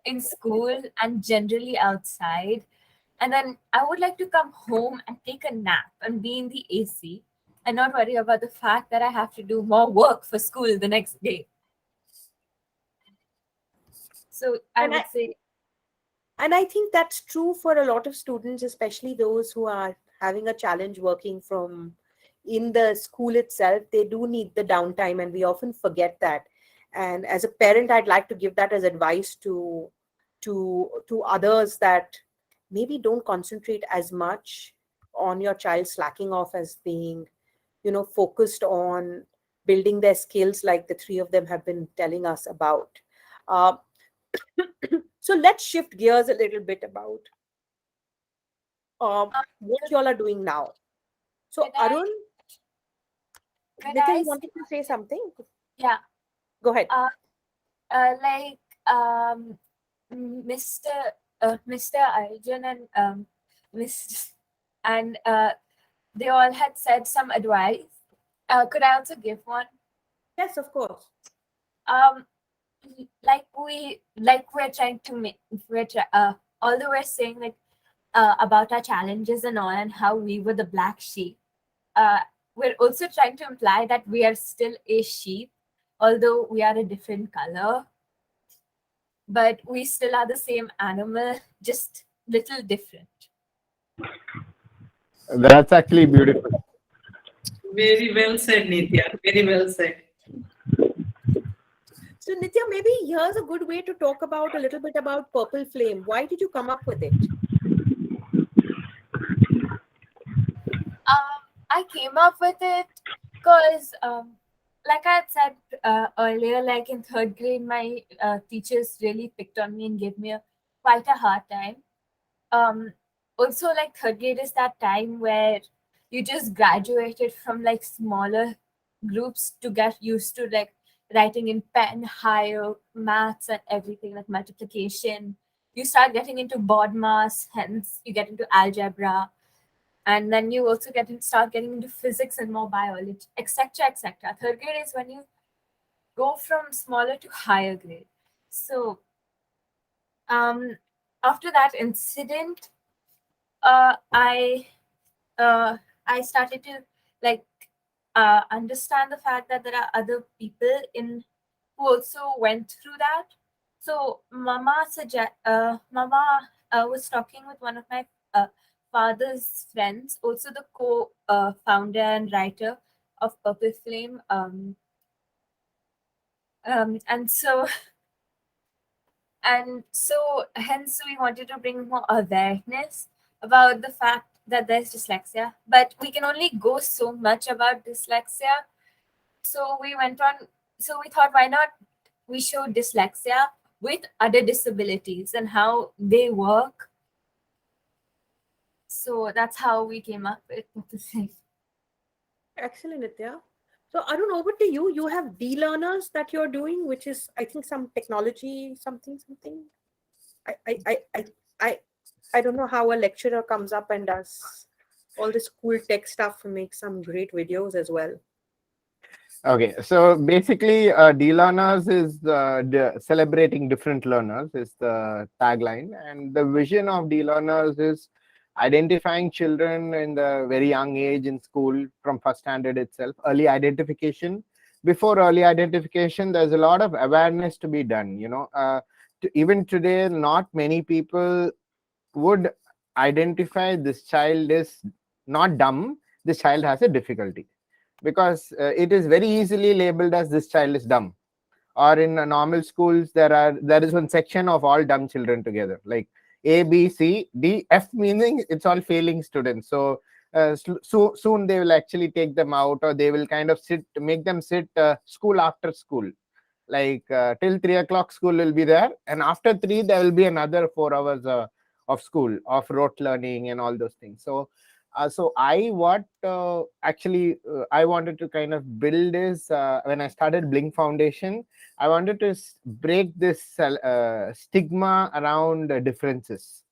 Speaker 4: in school and generally outside. And then I would like to come home and take a nap and be in the AC and not worry about the fact that I have to do more work for school the next day. So I
Speaker 3: And I,
Speaker 4: would say,
Speaker 3: and I think that's true for a lot of students, especially those who are having a challenge working from in the school itself. They do need the downtime, and we often forget that. And as a parent, I'd like to give that as advice to others, that maybe don't concentrate as much on your child slacking off as being, focused on building their skills, like the three of them have been telling us about. Uh, so let's shift gears a little bit about
Speaker 4: um,
Speaker 3: what
Speaker 4: could,
Speaker 3: y'all are doing now. So
Speaker 4: could I,
Speaker 3: Arun,
Speaker 4: could
Speaker 3: Nitya,
Speaker 4: I
Speaker 3: you
Speaker 4: say,
Speaker 3: wanted to say something?
Speaker 4: yeah,
Speaker 3: Go ahead.
Speaker 4: uh, like Mr. Mr. Arjun and Miss and they all had said some advice. Could I also give one?
Speaker 3: Yes, of course.
Speaker 4: Um, we're trying to make although we're saying like about our challenges and all and how we were the black sheep. Uh, we're also trying to imply that we are still a sheep, although we are a different color, but we still are the same animal, just little different.
Speaker 2: That's actually beautiful.
Speaker 1: Very well said, Nitya. Very well said.
Speaker 3: So Nitya, maybe here's a good way to talk about a little bit about Purple Flame. Why did you come up with it?
Speaker 4: I came up with it because, like I had said earlier, like in third grade, my teachers really picked on me and gave me quite a hard time. Um, Also, like third grade is that time where you just graduated from like smaller groups to get used to like writing in pen, higher maths and everything like multiplication. You start getting into board mass, hence you get into algebra, and then you also start getting into physics and more biology, etc., etc. Third grade is when you go from smaller to higher grade. So um, after that incident, uh, I uh, I started to like understand the fact that there are other people in who also went through that. So Mama was talking with one of my uh, father's friends, also the co-founder and writer of Purple Flame. And so hence we wanted to bring more awareness about the fact that there's dyslexia, but we can only go so much about dyslexia. So we thought, why not we show dyslexia with other disabilities and how they work. So that's how we came up with this thing.
Speaker 3: Excellent, Nitya. So Arun, over to you. You have DLearners that you're doing, which is I think some technology something. I I I I I, I don't know how a lecturer comes up and does all this cool tech stuff and makes some great videos as well.
Speaker 2: Okay, so basically, DLearners is celebrating different learners is the tagline, and the vision of DLearners is identifying children in the very young age in school from first standard itself, early identification. Before early identification, there's a lot of awareness to be done. Even today, not many people would identify this child is not dumb. This child has a difficulty because it is very easily labeled as this child is dumb, or in normal schools there is one section of all dumb children together, like A, B, C, D, F, meaning it's all failing students. So soon they will actually take them out, or they will kind of make them sit school after school, like till 3 o'clock school will be there, and after 3 there will be another 4 hours of school of rote learning and all those things. So I what actually I wanted to kind of build is when I started Blink Foundation, I wanted to break this stigma around differences,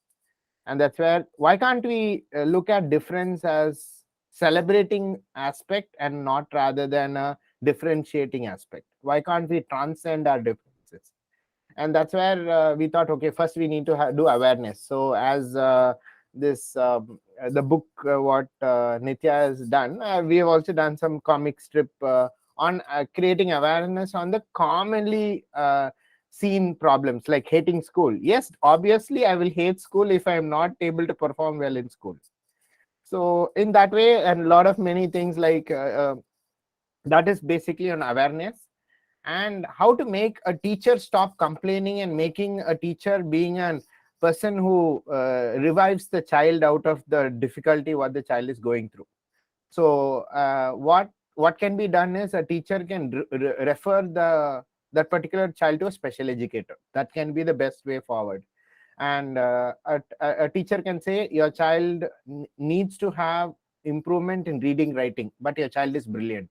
Speaker 2: and that's where why can't we look at difference as celebrating aspect and not rather than a differentiating aspect? Why can't we transcend our differences? And that's where we thought, okay, first we need to do awareness. So as this the book what Nitya has done, we have also done some comic strip on creating awareness on the commonly seen problems, like hating school. Yes, obviously I will hate school if I am not able to perform well in school. So in that way, and a lot of many things like that is basically on awareness, and how to make a teacher stop complaining and making a teacher being a person who revives the child out of the difficulty what the child is going through. So what can be done is a teacher can refer that particular child to a special educator. That can be the best way forward. And a teacher can say your child needs to have improvement in reading writing, but your child is brilliant.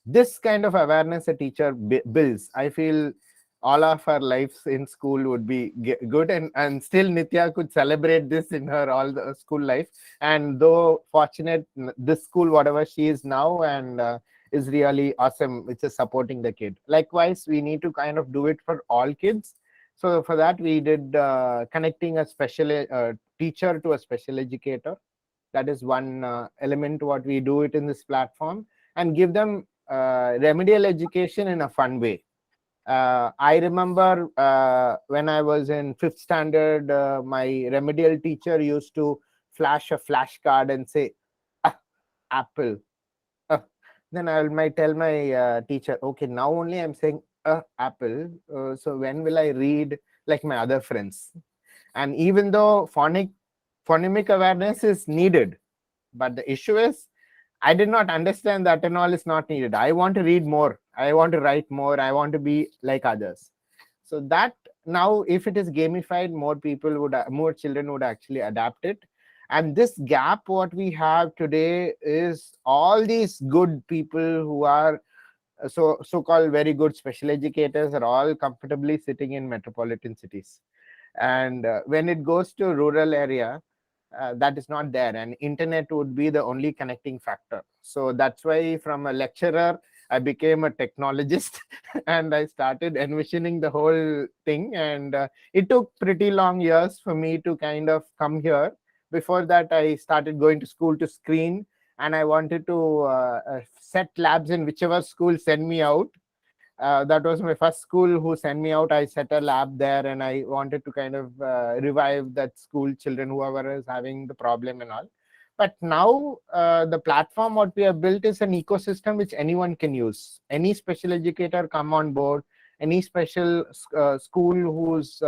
Speaker 2: This kind of awareness a teacher builds, I feel all of her lives in school would be good, and still Nitya could celebrate this in her all the school life. And though fortunate, this school whatever she is now, and is really awesome, which is supporting the kid. Likewise, we need to kind of do it for all kids. So for that we did connecting a special teacher to a special educator. That is one element what we do it in this platform, and give them remedial education in a fun way. I remember when I was in 5th standard, my remedial teacher used to flash a flashcard and say, "Ah, apple." Uh, then might tell my teacher, okay, now only I'm saying apple. So when will I read like my other friends? And even though phonemic awareness is needed, but the issue is I did not understand that and all is not needed. I want to read more. I want to write more. I want to be like others. So that now, if it is gamified, more children would actually adapt it. And this gap, what we have today, is all these good people who are so-called very good special educators are all comfortably sitting in metropolitan cities. And when it goes to rural area, that is not there, and internet would be the only connecting factor. So that's why from a lecturer I became a technologist and I started envisioning the whole thing. And it took pretty long years for me to kind of come here. Before that I started going to school to screen, and I wanted to set labs in whichever school send me out. That was my first school who sent me out. I set a lab there, and I wanted to kind of revive that school children, whoever is having the problem and all. But now the platform what we have built is an ecosystem which anyone can use. Any special educator come on board, any special school who's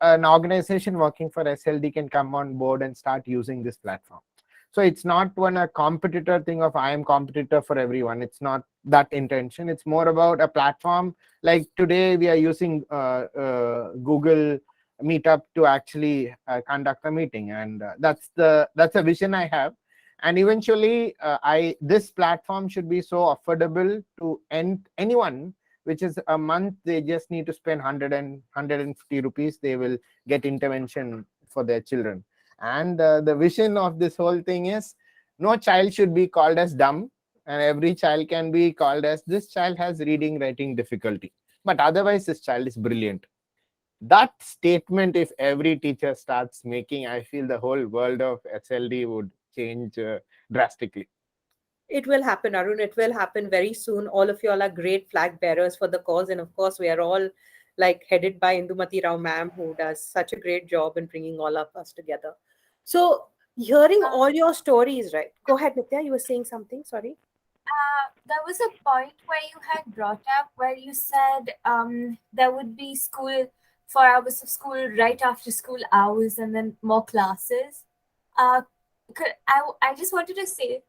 Speaker 2: an organization working for SLD can come on board and start using this platform. So it's not a competitor thing of I am competitor for everyone. It's not that intention. It's more about a platform. Like today we are using Google meet up to actually conduct a meeting, and that's a vision I have. And eventually I this platform should be so affordable to anyone, which is a month they just need to spend 150 rupees, they will get intervention for their children. And the vision of this whole thing is no child should be called as dumb, and every child can be called as this child has reading writing difficulty, but otherwise this child is brilliant. That statement, if every teacher starts making, I feel the whole world of SLD would change drastically.
Speaker 3: It will happen, Arun. It will happen very soon. All of you all are great flag bearers for the cause. And of course, we are all like headed by Indumati Rao ma'am, who does such a great job in bringing all of us together. So, hearing all your stories, right? Go ahead, Nitya. You were saying something. Sorry.
Speaker 4: There was a point where you had brought up where you said there would be 4 hours of school right after school hours and then more classes. I just wanted to say,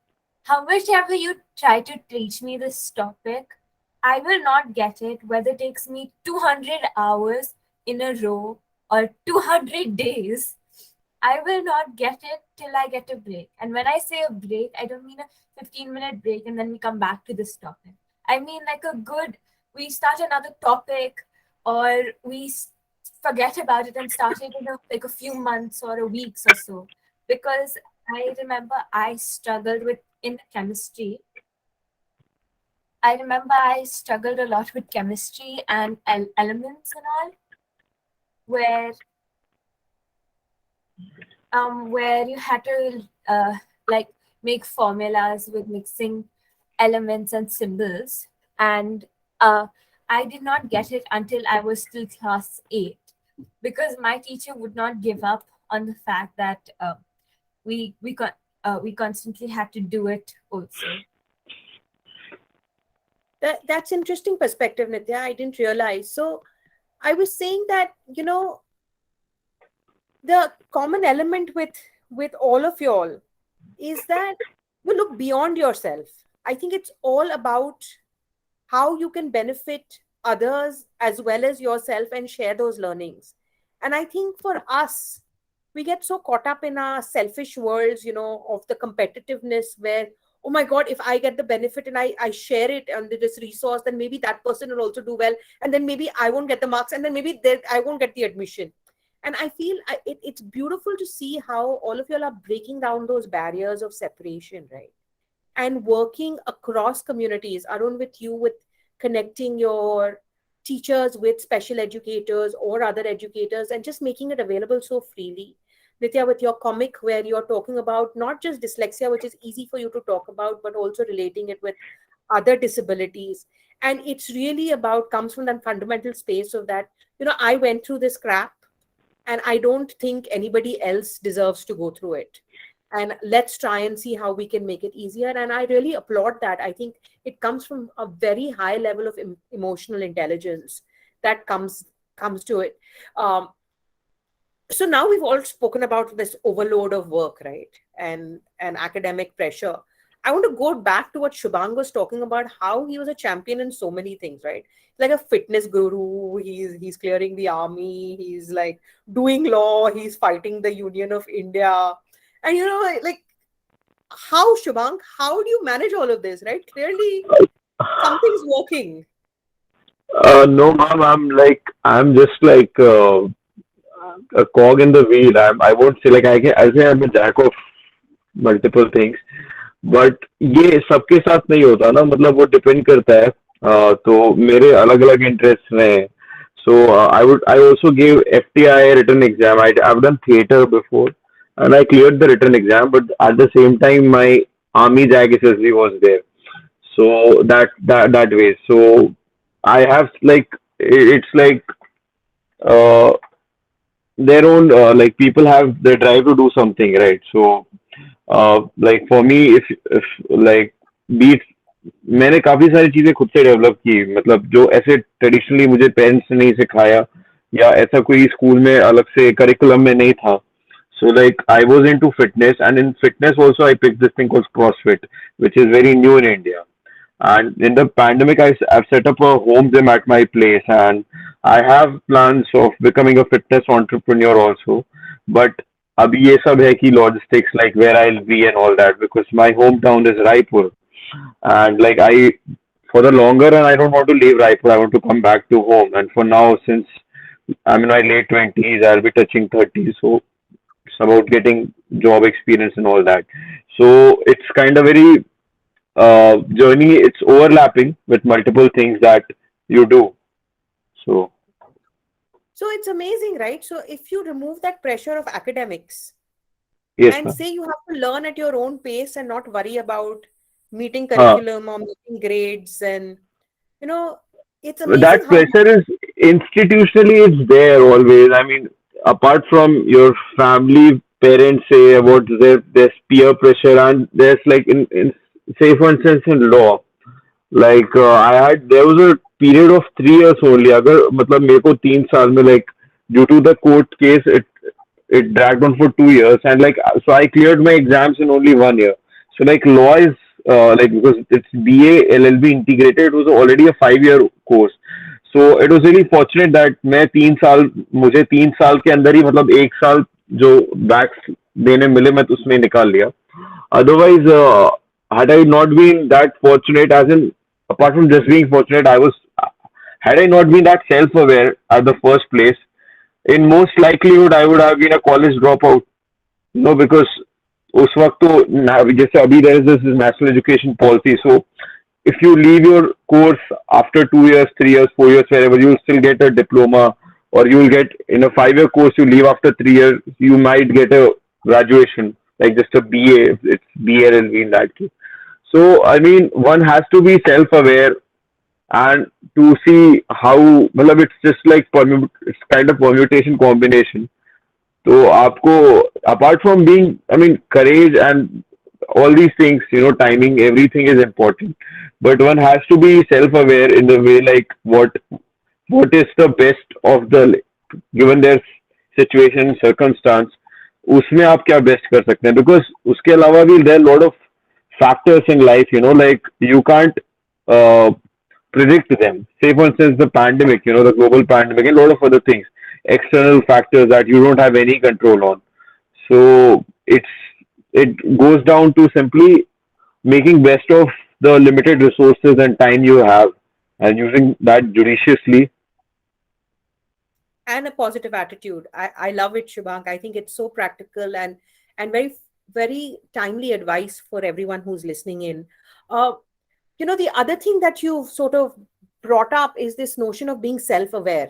Speaker 4: how much ever you try to teach me this topic, I will not get it, whether it takes me 200 hours in a row or 200 days. I will not get it till I get a break. And when I say a break, I don't mean a 15-minute break and then we come back to this topic. I mean like we start another topic, or we forget about it and start it in a few months or a weeks or so. Because I remember I struggled in chemistry. I remember I struggled a lot with chemistry and elements and all, where you had to like make formulas with mixing elements and symbols, and I did not get it until I was still class 8, because my teacher would not give up on the fact that we constantly had to do it also.
Speaker 3: That's interesting perspective, Nitya. I didn't realize. So I was saying that, the common element with all of y'all is that you look beyond yourself. I think it's all about how you can benefit others as well as yourself and share those learnings. And I think for us, we get so caught up in our selfish worlds, of the competitiveness where, oh my God, if I get the benefit and I share it under this resource, then maybe that person will also do well. And then maybe I won't get the marks, and then maybe I won't get the admission. And I feel it's beautiful to see how all of y'all are breaking down those barriers of separation, right? And working across communities. Arun, with you, with connecting your teachers with special educators or other educators and just making it available so freely. Nitya, with your comic where you're talking about not just dyslexia, which is easy for you to talk about, but also relating it with other disabilities. And it's really comes from that fundamental space of that, I went through this crap and I don't think anybody else deserves to go through it. And let's try and see how we can make it easier. And I really applaud that. I think it comes from a very high level of emotional intelligence that comes to it. So now we've all spoken about this overload of work, right? And academic pressure. I want to go back to what Shubhang was talking about, how he was a champion in so many things, right? Like a fitness guru, he's clearing the army, he's like doing law, he's fighting the Union of India. And like how, Shubhang, how do you manage all of this, right? Clearly something's working.
Speaker 5: No, ma'am. I'm just like a cog in the wheel. I won't say I say I'm a jack of multiple things. But ये सबके साथ नहीं होता ना, मतलब वो depend करता है. तो मेरे अलग अलग इंटरेस्ट रहे. So I also gave FTI written exam. I've done theater before, and I cleared the written exam. But at the same time, my army JAG SSB was there. So that way. So I have it's like their own people have the drive to do something, right? So for me, if beats, मैंने काफी सारी चीजें खुद से develop की, मतलब जो ऐसे ट्रेडिशनली मुझे पेरेंट्स ने नहीं सिखाया या ऐसा कोई स्कूल में अलग से करिकुलम में नहीं था. So I was into fitness, and in fitness also I picked this thing called CrossFit, which is very new in India. And in the pandemic, I've set up a home gym at my place, and I have plans of becoming a fitness entrepreneur also, but अभी ये सब है कि logistics, like where I'll be and all that, because my hometown is Raipur, and like I, for the longer run, I don't want to leave Raipur. I want to come back to home, and for now, since I'm in my late 20s, I'll be touching 30, so it's about getting job experience and all that. So it's kind of very journey. It's overlapping with multiple things that you do. So
Speaker 3: So it's amazing, right? So if you remove that pressure of academics
Speaker 5: yes,
Speaker 3: and
Speaker 5: ma'am.
Speaker 3: say you have to learn at your own pace and not worry about meeting
Speaker 5: Huh.
Speaker 3: curriculum or meeting grades, and you know, it's amazing
Speaker 5: That
Speaker 3: how
Speaker 5: pressure is institutionally it's there always. I mean, apart from your family, parents say about there's peer pressure, and there's like in say for instance in law, like I had there was a period of 3 years only. अगर मतलब मेरे को 3 साल में like due to the court case it dragged on for 2 years, and like so I cleared my exams in only 1 year. So like law is like because it's BA LLB integrated, it was already a 5 year course. So it was really fortunate that मैं 3 साल मुझे 3 साल के अंदर ही मतलब 1 साल जो backs देने मिले मैं तो उसमें निकाल लिया. Otherwise, had I not been that fortunate, as in apart from just being fortunate, I was had I not been that self-aware at the first place, in most likelihood I would have been a college dropout. No, because उस वक्त तो जैसे अभी there is this national education policy. So if you leave your course after 2 years, 3 years, 4 years, wherever, you will still get a diploma, or you will get in a 5 year course. You leave after 3 years, you might get a graduation like just a BA. It's BLLB in that case. So I mean, one has to be self-aware and to see how. मतलब it's just like it's kind of permutation combination. तो आपको apart from being, I mean, courage and all these things, timing, everything is important. But one has to be self-aware in the way like what is the best of the given their situation circumstance. उसमें आप क्या best कर सकते हैं, because उसके अलावा भी there are a lot of factors in life, like you can't uh, predict them. Say for instance the pandemic, the global pandemic, and a lot of other things, external factors that you don't have any control on. So it goes down to simply making best of the limited resources and time you have, and using that judiciously.
Speaker 3: and a positive attitude. I love it, Shubhang. I think it's so practical and very very timely advice for everyone who's listening in. Uh, the other thing that you've sort of brought up is this notion of being self-aware.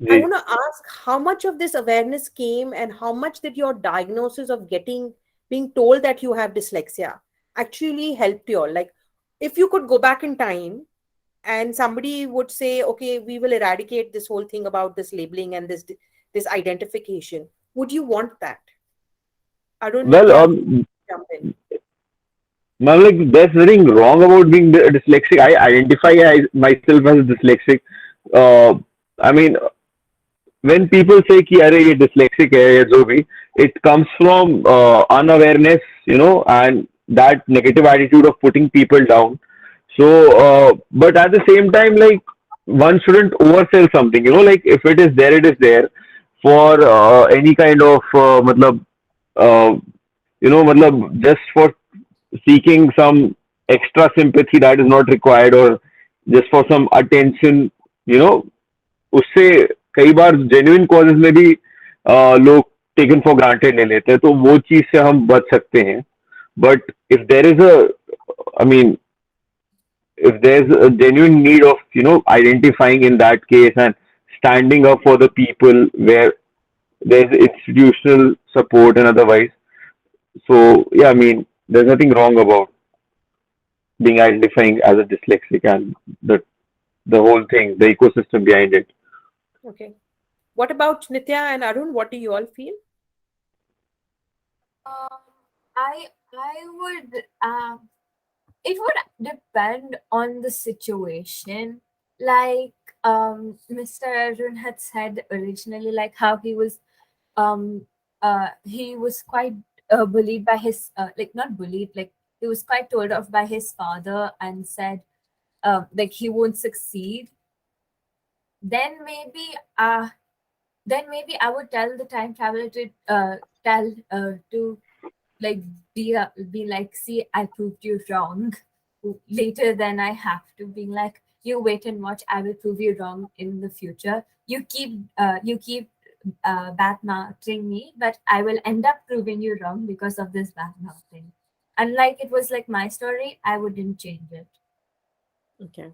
Speaker 3: I
Speaker 5: ji.
Speaker 3: want to ask how much of this awareness came and how much did your diagnosis of being told that you have dyslexia actually helped you all? Like, if you could go back in time and somebody would say, okay, we will eradicate this whole thing about this labeling and this identification, would you want that? Arun,
Speaker 5: Well,
Speaker 3: Nitya, jump in.
Speaker 5: ma'am, like there's nothing wrong about being dyslexic. I identify myself as dyslexic. Uh, I mean, when people say कि अरे ये dyslexic है या जो भी, it comes from unawareness, and that negative attitude of putting people down. So, but at the same time, like one shouldn't oversell something, like if it is there, it is there. For any kind of uh, matlab, just for seeking some extra sympathy that is not required, or just for some attention, you know, उससे कई बार genuine causes में भी लोग taken for granted ले लेते हैं, तो वो चीज से हम बच सकते हैं. But if there is I mean if there's a genuine need of identifying in that case and standing up for the people where there's institutional support and otherwise, so yeah, I mean there's nothing wrong about being identifying as a dyslexic and the whole thing, the ecosystem behind it.
Speaker 3: Okay. What about Nitya and Arun? What do you all feel?
Speaker 4: I would it would depend on the situation. Like Mr. Arun had said originally, like how he was quite bullied by his like not bullied, like he was quite told off by his father and said like he won't succeed. then maybe uh then maybe I would tell the time traveler to tell to like be like, see, I proved you wrong. Later then I have to be like, you wait and watch, I will prove you wrong in the future. You keep bad mouthing me, but I will end up proving you wrong because of this bad mouthing. Unlike it was like my story, I wouldn't change it.
Speaker 3: Okay.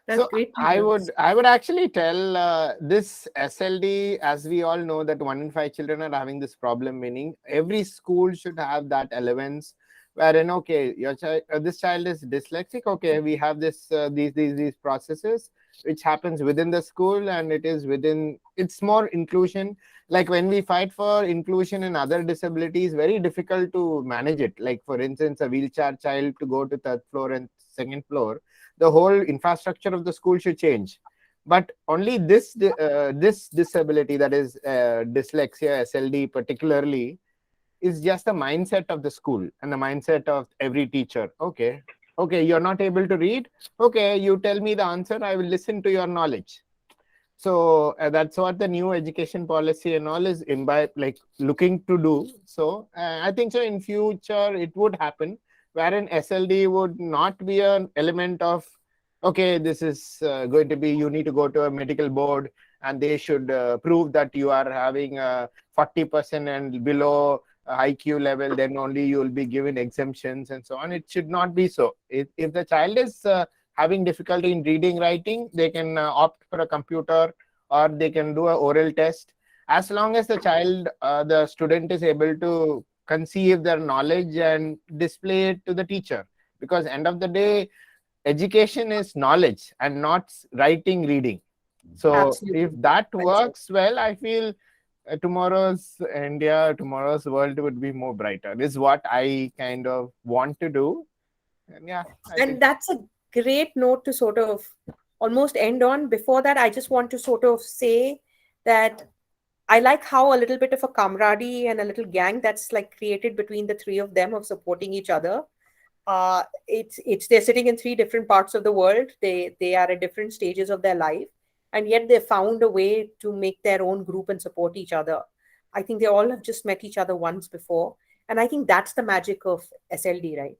Speaker 3: That's
Speaker 2: So
Speaker 3: great to
Speaker 2: I
Speaker 3: hear.
Speaker 2: would actually tell this SLD, as we all know that 1 in 5 children are having this problem, meaning every school should have that elements wherein, okay, your child, this child is dyslexic, okay, we have this these processes which happens within the school, and it is within, it's more inclusion. Like when we fight for inclusion in other disabilities, very difficult to manage it. Like for instance, a wheelchair child to go to third floor and second floor, the whole infrastructure of the school should change. But only this disability, that is dyslexia, SLD particularly, is just the mindset of the school and the mindset of every teacher. Okay, you're not able to read, okay, you tell me the answer, I will listen to your knowledge. So that's what the new education policy and all is imbibe, like looking to do. So I think so in future it would happen wherein SLD would not be an element of, okay, this is going to be, you need to go to a medical board and they should prove that you are having 40% and below IQ level, then only you will be given exemptions and so on. It should not be so. If the child is having difficulty in reading, writing, they can opt for a computer or they can do an oral test. As long as the child, the student is able to conceive their knowledge and display it to the teacher. Because end of the day, education is knowledge and not writing, reading. So
Speaker 3: Absolutely.
Speaker 2: if that works well, I feel tomorrow's India, tomorrow's world would be more brighter. This is what I kind of want to do. And yeah, I
Speaker 3: And
Speaker 2: think
Speaker 3: that's a great note to sort of almost end on. Before that, I just want to sort of say that I like how a little bit of a camaraderie and a little gang that's like created between the three of them of supporting each other. It's they're sitting in three different parts of the world. They are at different stages of their life, and yet they found a way to make their own group and support each other. I think they all have just met each other once before, and I think that's the magic of SLD, right?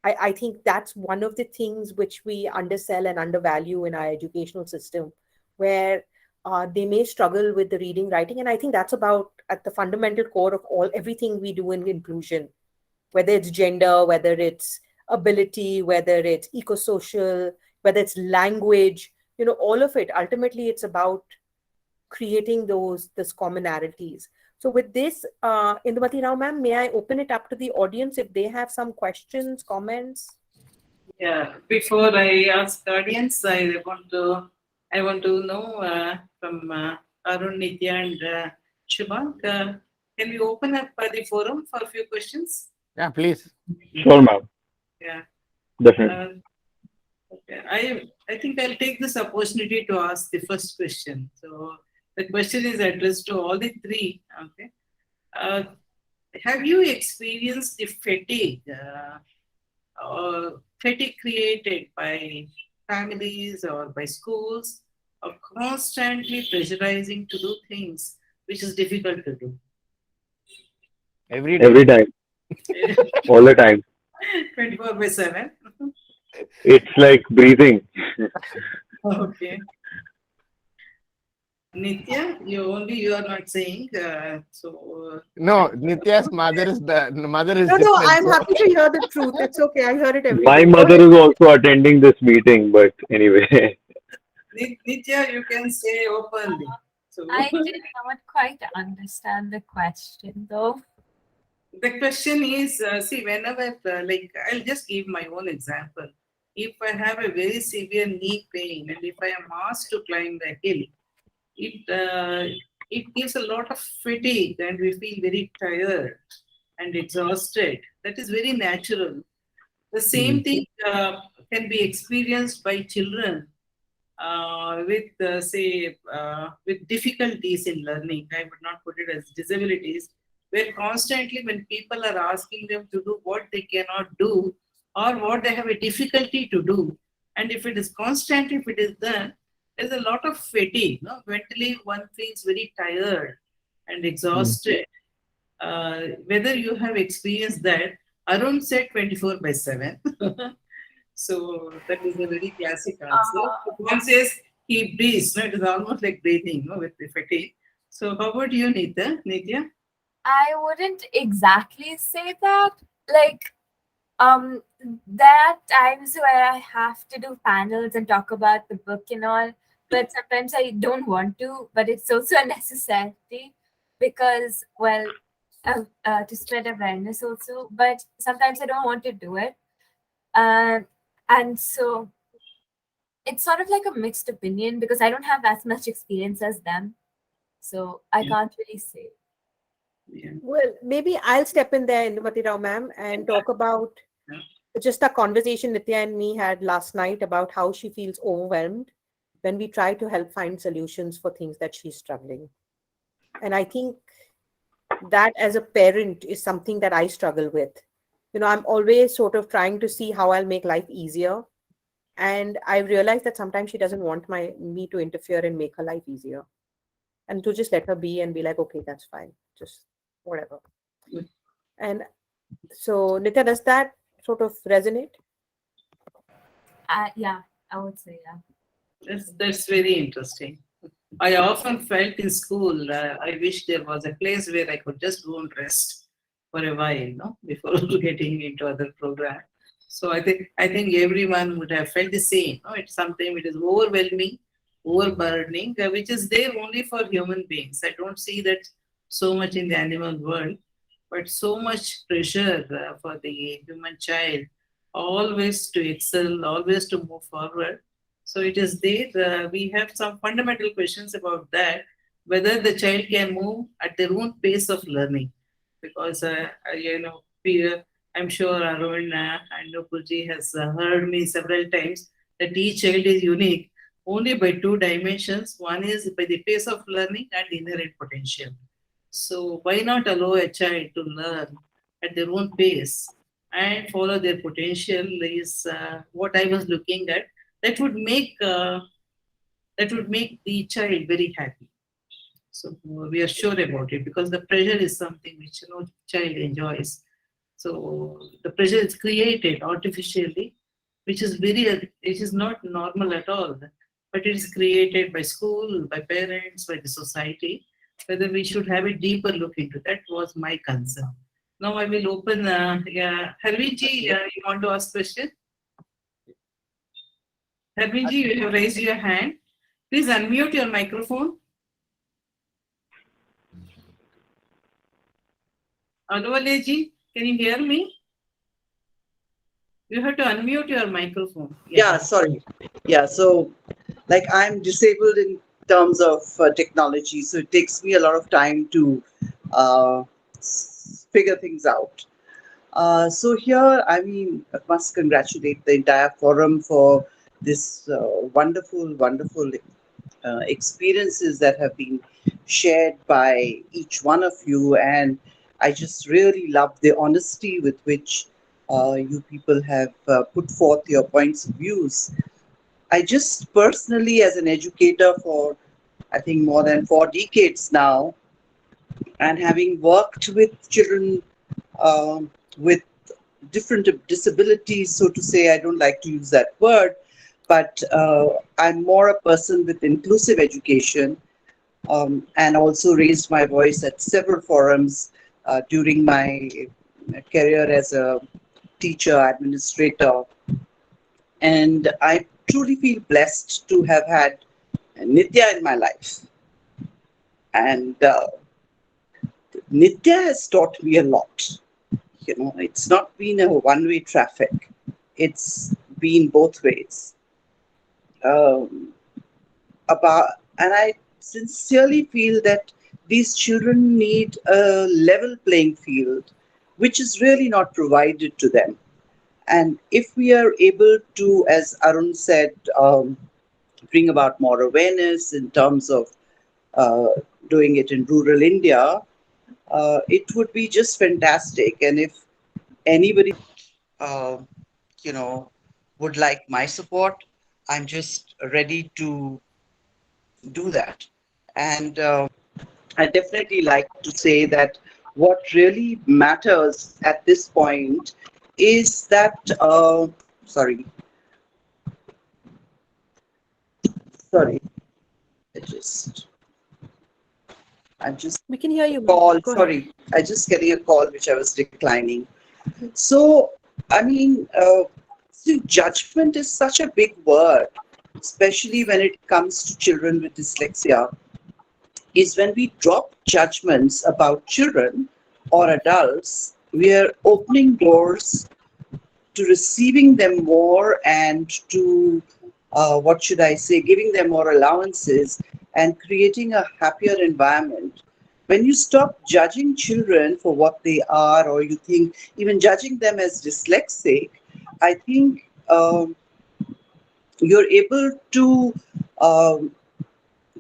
Speaker 3: I think that's one of the things which we undersell and undervalue in our educational system, where they may struggle with the reading, writing, and I think that's about at the fundamental core of all everything we do in inclusion, whether it's gender, whether it's ability, whether it's eco-social, whether it's language, all of it. Ultimately, it's about creating those commonalities. So with this, Indumati Rao ma'am, may I open it up to the audience if they have some questions, comments?
Speaker 1: Yeah, before I ask the audience, I want to know from Arun, Nitya, and Shubhang. Can we open up the forum for a few questions?
Speaker 2: yeah, please.
Speaker 5: Sure, ma'am.
Speaker 1: Yeah.
Speaker 5: Definitely.
Speaker 1: Okay. I think I'll take this opportunity to ask the first question. So the question is addressed to all the three. Okay. Have you experienced the fatigue created by families or by schools of constantly pressurizing to do things which is difficult to do?
Speaker 2: Every day.
Speaker 5: Every time, all the time.
Speaker 1: 24/7.
Speaker 5: It's like breathing.
Speaker 1: Okay. Nitya, you are not saying
Speaker 2: No, Nitya's mother is
Speaker 3: No,
Speaker 2: different.
Speaker 3: I'm
Speaker 2: So
Speaker 3: happy to hear the truth. It's okay. I hear it every
Speaker 5: My
Speaker 3: day. Go
Speaker 5: mother
Speaker 3: ahead.
Speaker 5: is also attending this meeting, but anyway.
Speaker 1: Nitya, you can say openly. So
Speaker 4: I did not quite understand the question though.
Speaker 1: the question is, see, whenever I'll just give my own example. If I have a very severe knee pain and if I am asked to climb the hill, it gives a lot of fatigue and we feel very tired and exhausted. That is very natural. The same thing can be experienced by children with difficulties in learning. I would not put it as disabilities, where constantly when people are asking them to do what they cannot do or what they have a difficulty to do, and if it is constant, if it is done, there's a lot of fatigue. No, mentally one feels very tired and exhausted. Whether you have experienced that, Arun said 24/7. So that is a very classic answer.
Speaker 4: Uh,
Speaker 1: One says he breathes. No, it is almost like breathing, no, with the fatigue. So how about you, Nitya? Nitya?
Speaker 4: I wouldn't exactly say that. Like, there are times where I have to do panels and talk about the book and all, but sometimes I don't want to, but it's also a necessity because, well, to spread awareness also, but sometimes I don't want to do it. Um, and so it's sort of like a mixed opinion because I don't have as much experience as them. So I
Speaker 1: Yeah.
Speaker 4: can't really say.
Speaker 1: Yeah.
Speaker 3: Well, maybe I'll step in there, Indumati Rao ma'am, and talk about
Speaker 1: Yeah.
Speaker 3: just a conversation Nitya and me had last night about how she feels overwhelmed when we try to help find solutions for things that she's struggling. And I think that as a parent is something that I struggle with. I'm always sort of trying to see how I'll make life easier. And I realized that sometimes she doesn't want me to interfere and make her life easier. And to just let her be and be like, okay, that's fine. Just whatever. And so, Nitya, does that sort of resonate?
Speaker 4: Yeah, I would say yeah.
Speaker 1: That's very interesting. I often felt in school, I wish there was a place where I could just go and rest for a while, no, before getting into other program. So I think everyone would have felt the same. No, it's sometimes it is overwhelming, overburdening, which is there only for human beings. I don't see that so much in the animal world, but so much pressure for the human child, always to excel, always to move forward. So it is there. We have some fundamental questions about that, whether the child can move at their own pace of learning. Because, I'm sure Arun and Nupurji has heard me several times that each child is unique only by two dimensions. One is by the pace of learning and inherent potential. So why not allow a child to learn at their own pace and follow their potential is what I was looking at. That would make the child very happy. So we are sure about it because the pressure is something which no child enjoys. So the pressure is created artificially, which is not normal at all. But it is created by school, by parents, by the society. Whether we should have a deeper look into that was my concern. Now I will open. Yeah, Harvinji, you want to ask question? Harvinji, you have raised your hand. Please unmute your microphone. Anualeji, can you hear me? You have to unmute your microphone.
Speaker 8: Yeah, sorry. Yeah, so like I'm disabled in terms of technology, so it takes me a lot of time to figure things out. So here, I mean, I must congratulate the entire forum for this wonderful, wonderful experiences that have been shared by each one of you. And I just really love the honesty with which you people have put forth your points of views. I just personally, as an educator for I think more than 4 decades now, and having worked with children with different disabilities, so to say, I don't like to use that word, but I'm more a person with inclusive education, and also raised my voice at several forums during my career as a teacher, administrator. And I truly feel blessed to have had Nitya in my life. And Nitya has taught me a lot. It's not been a one-way traffic. It's been both ways. Um, about, and I sincerely feel that these children need a level playing field, which is really not provided to them. And if we are able to, as Arun said, bring about more awareness in terms of uh, doing it in rural India, it would be just fantastic. And if anybody, uh, you know, would like my support, I'm just ready to do that. And I definitely like to say that what really matters at this point is that, sorry, sorry, I just, I'm just
Speaker 3: We can hear you, ma'am.
Speaker 8: call,
Speaker 3: Go ahead.
Speaker 8: sorry, I just getting a call which I was declining. So, I mean, see, judgment is such a big word, especially when it comes to children with dyslexia, is when we drop judgments about children or adults, we are opening doors to receiving them more and to, what should I say, giving them more allowances and creating a happier environment. When you stop judging children for what they are, or you think even judging them as dyslexic, I think you're able to um,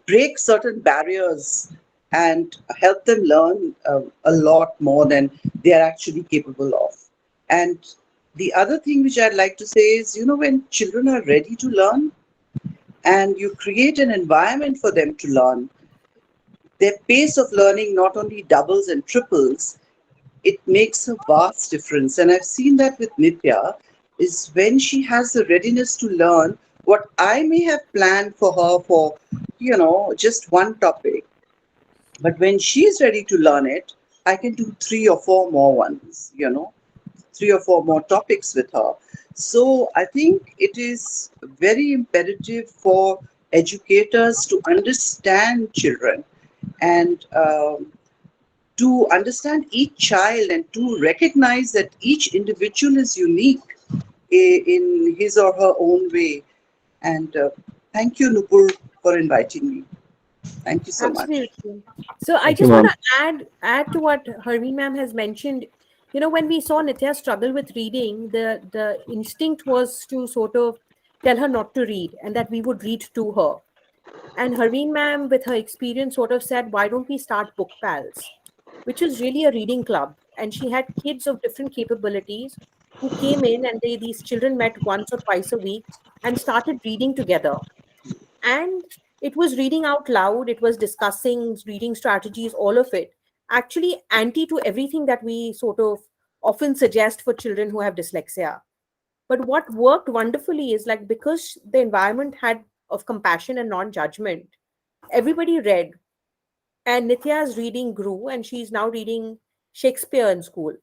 Speaker 8: break certain barriers and help them learn a lot more than they are actually capable of. And the other thing which I'd like to say is, when children are ready to learn and you create an environment for them to learn, their pace of learning not only doubles and triples, it makes a vast difference. And I've seen that with Nitya, is when she has the readiness to learn what I may have planned for her for, just one topic. But when she's ready to learn it, I can do three or four more ones, three or four more topics with her. So I think it is very imperative for educators to understand children and to understand each child and to recognize that each individual is unique in his or her own way. And thank you, Nupur, for inviting me. Thank you so much.
Speaker 3: Absolutely. So I
Speaker 5: Thank you,
Speaker 3: just want
Speaker 5: ma'am.
Speaker 3: to add to what Harveen ma'am has mentioned. When we saw Nitya struggle with reading, the instinct was to sort of tell her not to read and that we would read to her. And Harveen ma'am, with her experience, sort of said, "Why don't we start Book Pals?" which is really a reading club. And she had kids of different capabilities who came in, and these children met once or twice a week and started reading together. And it was reading out loud, it was discussing reading strategies, all of it. Actually, anti to everything that we sort of often suggest for children who have dyslexia. But what worked wonderfully is like because the environment had of compassion and non judgment, everybody read. And Nitya's reading grew, and she's now reading Shakespeare in school.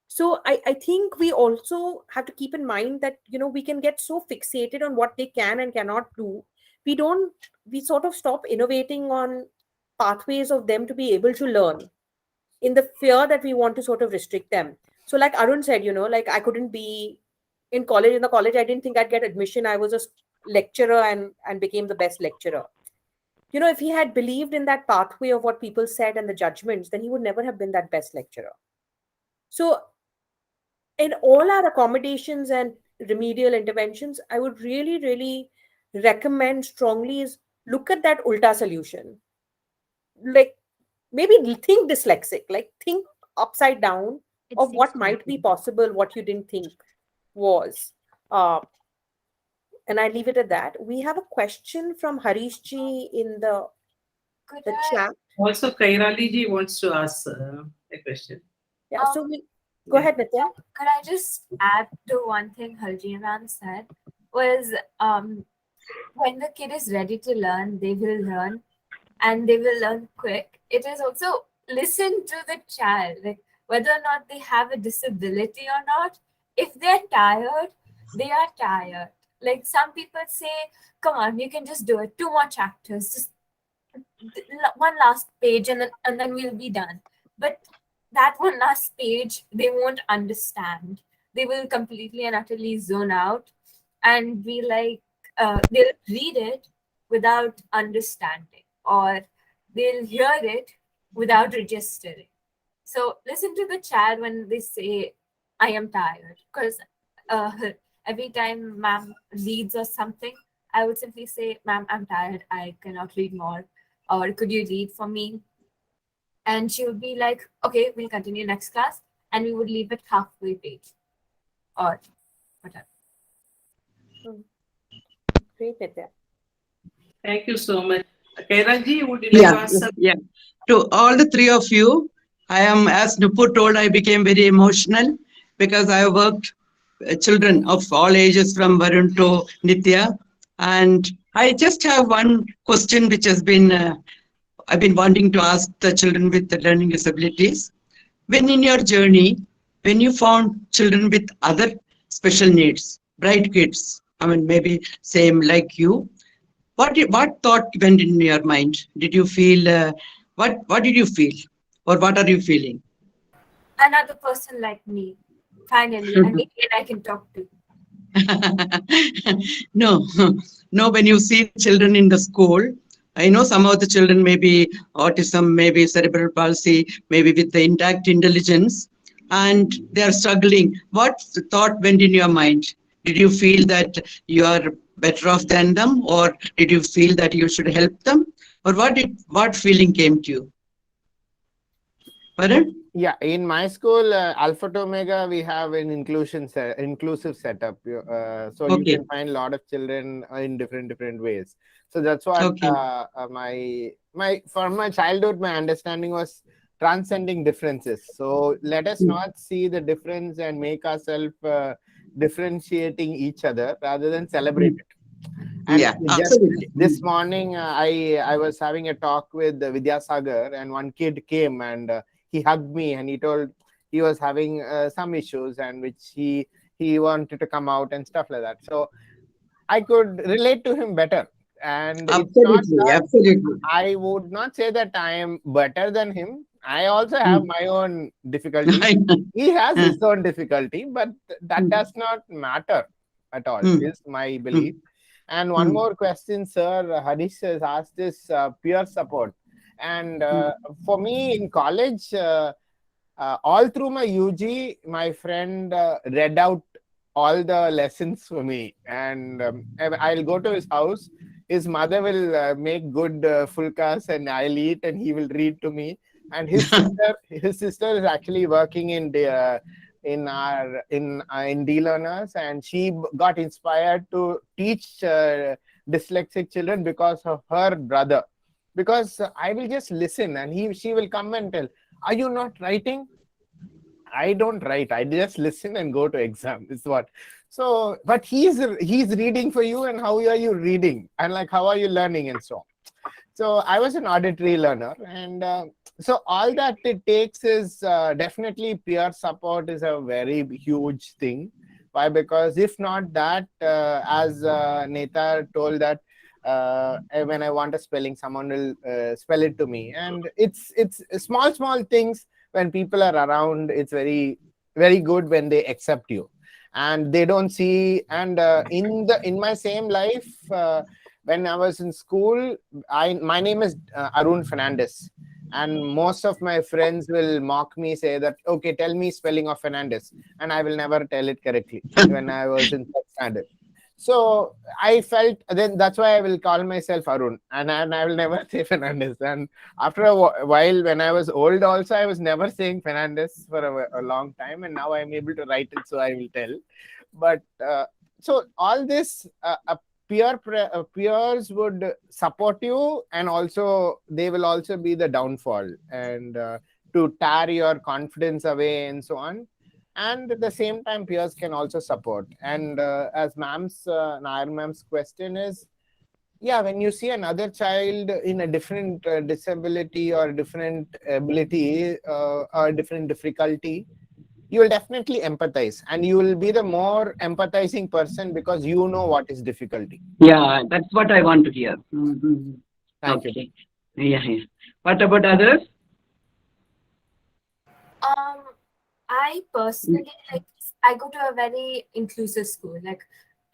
Speaker 3: So I think we also have to keep in mind that we can get so fixated on what they can and cannot do. We sort of stop innovating on pathways of them to be able to learn in the fear that we want to sort of restrict them. So like Arun said, like I couldn't be in college. In the college, I didn't think I'd get admission. I was a lecturer and became the best lecturer. If he had believed in that pathway of what people said and the judgments, then he would never have been that best lecturer. So in all our accommodations and remedial interventions, I would really, really recommend strongly is look at that ulta solution. Like maybe think dyslexic, like think upside down of what might be possible, what you didn't think was. And I leave it at that. We have a question from Harish ji in the chat.
Speaker 1: Also, Kairali ji wants to ask a question.
Speaker 3: Yeah, so go ahead, Nitya.
Speaker 4: Could I just add to one thing Harjeen ma'am said was when the kid is ready to learn, they will learn and they will learn quick. It is also listen to the child, like whether or not they have a disability or not. If they're tired, they are tired. Like some people say, come on, you can just do it. 2 more chapters, just one last page and then we'll be done. But that one last page, they won't understand. They will completely and utterly zone out and be like, they'll read it without understanding, or they'll hear it without registering. So listen to the child when they say, I am tired. Because every time ma'am reads or something, I would simply say, ma'am, I'm tired. I cannot read more. Or could you read for me? And she would be like, okay, we'll continue next class. And we would leave it halfway page or whatever.
Speaker 3: Great, Nitya.
Speaker 1: Thank you so much. Kairanji, would you like to ask something?
Speaker 10: Yeah. To all the three of you, I am, as Nupur told, I became very emotional because I worked children of all ages from Varun to Nitya. And I just have one question which has been, I've been wanting to ask the children with the learning disabilities. When in your journey, when you found children with other special needs, bright kids, I mean, maybe same like you, what thought went in your mind? Did you feel what did you feel, or what are you feeling?
Speaker 4: Another person like me, finally, an Indian I can talk to.
Speaker 10: No, no. When you see children in the school, I know some of the children may be autism, maybe cerebral palsy, maybe with the intact intelligence, and they are struggling. What thought went in your mind? Did you feel that you are better off than them, or did you feel that you should help them, or what feeling came to you? Pardon?
Speaker 2: Yeah, in my school, Alpha to Omega, we have an inclusive setup. So you
Speaker 10: Okay,
Speaker 2: can find a lot of children in different ways. So that's what
Speaker 10: okay,
Speaker 2: my from my childhood, my understanding was transcending differences. So let us not see the difference and make ourselves differentiating each other rather than celebrate it. And
Speaker 10: yeah,
Speaker 2: just
Speaker 10: absolutely.
Speaker 2: this morning, I was having a talk with Vidyasagar, and one kid came and he hugged me, and he told he was having some issues, and which he wanted to come out and stuff like that. So I could relate to him better. And it's not
Speaker 10: Absolutely,
Speaker 2: that
Speaker 10: absolutely.
Speaker 2: I would not say that I am better than him. I also have my own difficulty. He has his own difficulty, but that does not matter at all, is my belief. And one more question, sir. Harish has asked this peer support. And for me in college, all through my UG, my friend read out all the lessons for me. And I'll go to his house. His mother will make good fulkas, and I'll eat, and he will read to me. And his sister is actually working in the in DLearners, and she got inspired to teach dyslexic children because of her brother. Because I will just listen, and she will come and tell, "Are you not writing?" I don't write. I just listen and go to exam. Is what. So, but he's reading for you, and how are you reading, and like how are you learning, and so on. So I was an auditory learner, and so all that it takes is definitely peer support is a very huge thing. Why? Because if not that, as Neta told that when I want a spelling, someone will spell it to me, and it's small things. When people are around, it's very good when they accept you, and they don't see. And in my same life. When I was in school, my name is Arun Fernandez, and most of my friends will mock me, say that, okay, tell me spelling of Fernandez, and I will never tell it correctly when I was in third standard. So I felt then that's why I will call myself Arun, and I will never say Fernandez. And after a while, when I was old, also I was never saying Fernandez for a long time, and now I'm able to write it, so I will tell. But so all this peers would support you, and also they will also be the downfall, and to tear your confidence away and so on. And at the same time, peers can also support. And as Nair ma'am's question is, yeah, when you see another child in a different disability or different ability or different difficulty, you will definitely empathize, and you will be the more empathizing person because you know what is difficulty.
Speaker 10: Yeah, that's what I want to hear.
Speaker 2: Thank you.
Speaker 10: Okay. Yeah. What about others?
Speaker 4: I personally I go to a very inclusive school. Like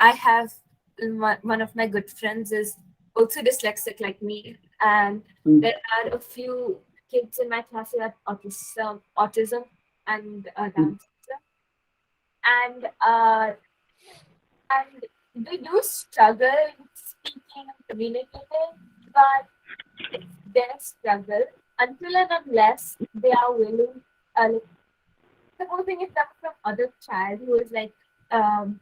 Speaker 4: I have one of my good friends is also dyslexic like me, and there are a few kids in my class who have autism and Down syndrome, and they do struggle with speaking and communicating, but it's their struggle until and unless they are willing. Like, supposing it comes from other child who is like um,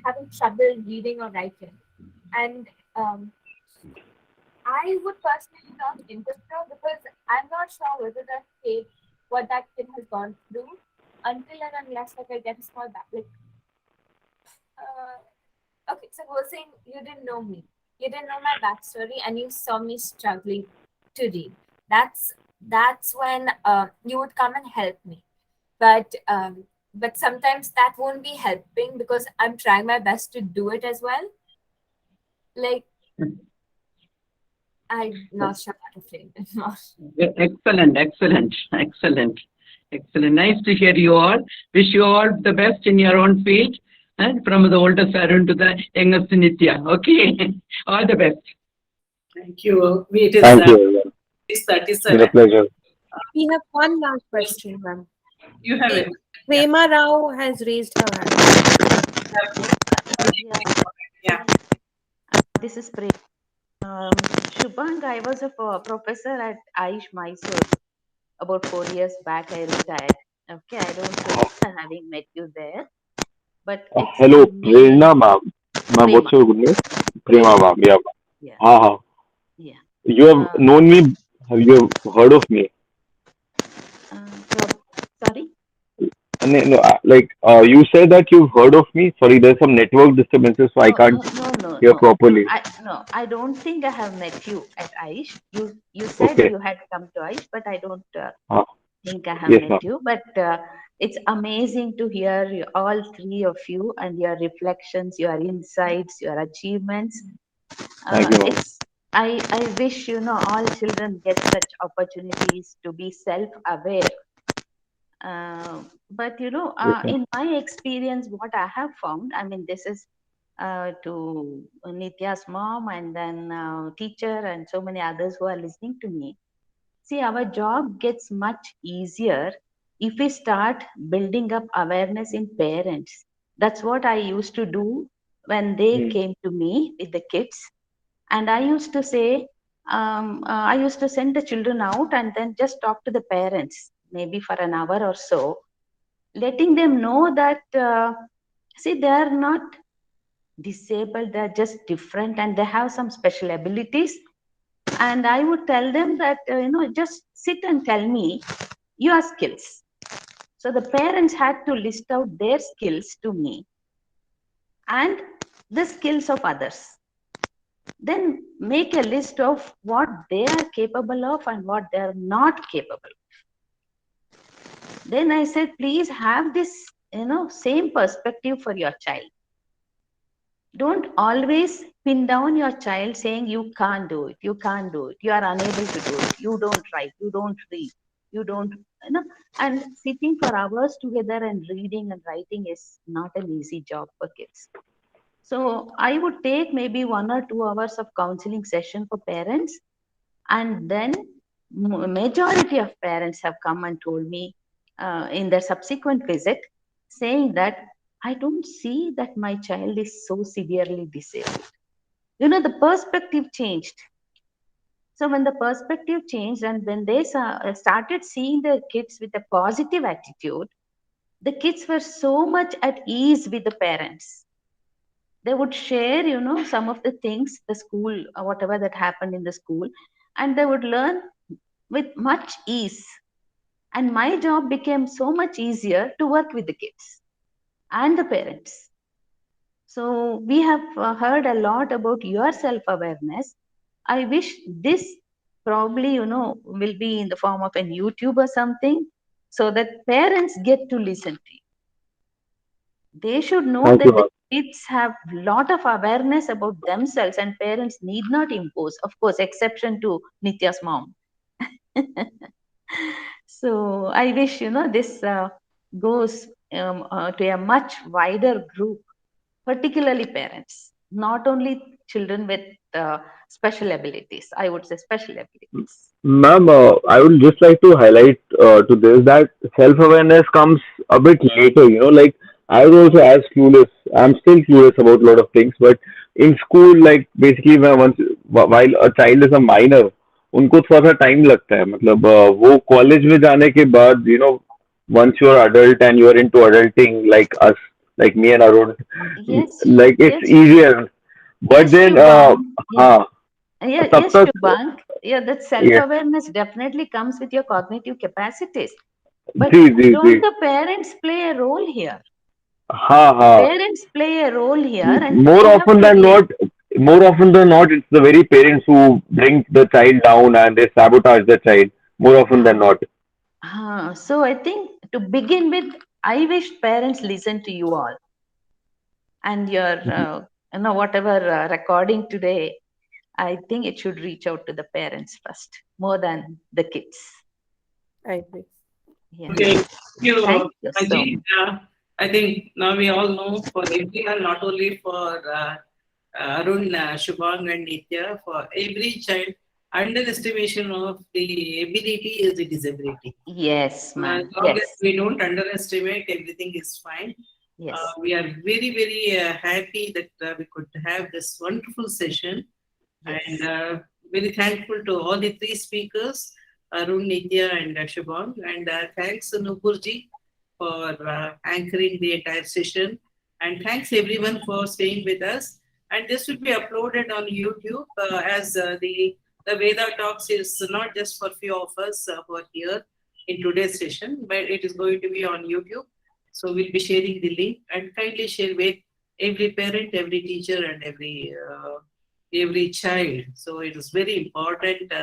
Speaker 4: having trouble reading or writing, and I would personally not interfere because I'm not sure whether that kid, what that kid has gone through, until and unless like I get a small back. Like, okay, so we're saying you didn't know me, you didn't know my backstory, and you saw me struggling to read. That's when you would come and help me. But sometimes that won't be helping because I'm trying my best to do it as well. Like I'm not sure how to frame it.
Speaker 10: Excellent, excellent, excellent, excellent. Nice to hear you all. Wish you all the best in your own field, and from the oldest Arun to the youngest Nitya. Okay, all the best.
Speaker 1: Thank you. It is
Speaker 5: Thank you. It's been a
Speaker 1: 37.
Speaker 5: pleasure.
Speaker 3: We have one last question, ma'am.
Speaker 1: You have it.
Speaker 3: Prema Rao has raised her hand.
Speaker 1: Yeah.
Speaker 11: This is Prem. Shubhang, I was a professor at Aish Mysore about 4 years back. I retired. Okay, I don't remember having met you there, but it's
Speaker 5: Hello,
Speaker 11: amazing.
Speaker 5: Prerna ma'am. Ma'am,
Speaker 11: Prema,
Speaker 5: what's your good name? Prema
Speaker 11: Prema,
Speaker 5: ma'am. Yeah.
Speaker 11: yeah,
Speaker 5: Ha ha.
Speaker 11: yeah.
Speaker 5: You have
Speaker 11: Uh,
Speaker 5: known me. Have you heard of me?
Speaker 11: Sorry.
Speaker 5: No, like you said that you've heard of me. Sorry, there's some network disturbances, so I
Speaker 11: No,
Speaker 5: can't
Speaker 11: no, no, no,
Speaker 5: hear
Speaker 11: no, no.
Speaker 5: properly.
Speaker 11: I don't think I have met you at Aish. You said
Speaker 5: Okay.
Speaker 11: you had come to Aish, but I don't
Speaker 5: Uh,
Speaker 11: think I have
Speaker 5: yes,
Speaker 11: met
Speaker 5: ma'am.
Speaker 11: you. But it's amazing to hear all three of you and your reflections, your insights, your achievements.
Speaker 5: Thank you, ma'am.
Speaker 11: It's I wish all children get such opportunities to be self-aware. But
Speaker 5: Yes, ma'am.
Speaker 11: in my experience, what I have found, I mean, this is to Nitya's mom and then teacher and so many others who are listening to me. See, our job gets much easier if we start building up awareness in parents. That's what I used to do when they
Speaker 5: Mm.
Speaker 11: came to me with the kids. And I used to say, I used to send the children out and then just talk to the parents, maybe for an hour or so, letting them know that, see, they are not disabled, they're just different and they have some special abilities. And I would tell them that, just sit and tell me your skills. So the parents had to list out their skills to me and the skills of others. Then make a list of what they are capable of and what they are not capable. Then I said, please have this, same perspective for your child. Don't always pin down your child saying you can't do it, you can't do it, you are unable to do it, you don't write, you don't read, you don't, and sitting for hours together and reading and writing is not an easy job for kids. So I would take maybe 1 or 2 hours of counseling session for parents, and then majority of parents have come and told me in their subsequent visit, saying that I don't see that my child is so severely disabled. The perspective changed. So when the perspective changed and when they started seeing the kids with a positive attitude, the kids were so much at ease with the parents. They would share, some of the things, the school, whatever that happened in the school, and they would learn with much ease. And my job became so much easier to work with the kids and the parents. So we have heard a lot about your self awareness. I wish this probably, will be in the form of a YouTube or something so that parents get to listen to you. They should know
Speaker 5: Thank you,
Speaker 11: that the
Speaker 5: ma'am.
Speaker 11: kids have lot of awareness about themselves and parents need not impose. Of course, exception to Nitya's mom. So I wish, this goes to a much wider group, particularly parents, not only children with special abilities. I would say special abilities.
Speaker 5: Ma'am, I would just like to highlight to this that self-awareness comes a bit later. Like I was also as clueless. I'm still clueless about a lot of things, but in school, like basically, while a child is a minor, उनको थोड़ा सा time लगता है मतलब वो college में जाने के बाद once you're adult and you're into adulting like us, like me and Arun,
Speaker 11: Yes,
Speaker 5: like it's
Speaker 11: yes,
Speaker 5: easier. But
Speaker 11: yes,
Speaker 5: then,
Speaker 11: Shubham. Yeah.
Speaker 5: हाँ
Speaker 11: Yeah,
Speaker 5: तब
Speaker 11: yes,
Speaker 5: तक
Speaker 11: Shubhang. Yeah, that
Speaker 5: yes,
Speaker 11: self-awareness definitely comes with your cognitive capacities. But
Speaker 5: ji ji ji,
Speaker 11: don't the parents play a role here?
Speaker 5: हाँ हाँ,
Speaker 11: Parents play a role here, and
Speaker 5: more
Speaker 11: they have
Speaker 5: often
Speaker 11: to
Speaker 5: than
Speaker 11: be.
Speaker 5: not, more often than not, it's the very parents who bring the child down and they sabotage the child. More often than not.
Speaker 11: So I think to begin with, I wish parents listen to you all and your, whatever recording today. I think it should reach out to the parents first, more than the kids.
Speaker 3: I agree.
Speaker 11: Yeah.
Speaker 1: Okay, thank you,
Speaker 11: Thank you so
Speaker 1: Aji.
Speaker 11: much.
Speaker 1: I think now we all know for everyone, not only for Arun, Shubhang, and Nitya, for every child, underestimation of the ability is a disability.
Speaker 11: Yes,
Speaker 1: As
Speaker 11: ma'am.
Speaker 1: long as
Speaker 11: Yes.
Speaker 1: we don't underestimate, everything is fine.
Speaker 11: Yes.
Speaker 1: We are very, very happy that we could have this wonderful session, and
Speaker 11: Yes.
Speaker 1: very thankful to all the three speakers, Arun, Nitya, and Shubham. And thanks, Nupurji, for anchoring the entire session. And thanks everyone for staying with us. And this will be uploaded on YouTube as the Veda Talks is not just for few of us who are here in today's session, but it is going to be on YouTube. So we'll be sharing the link and kindly share with every parent, every teacher, and every child. So it is very important.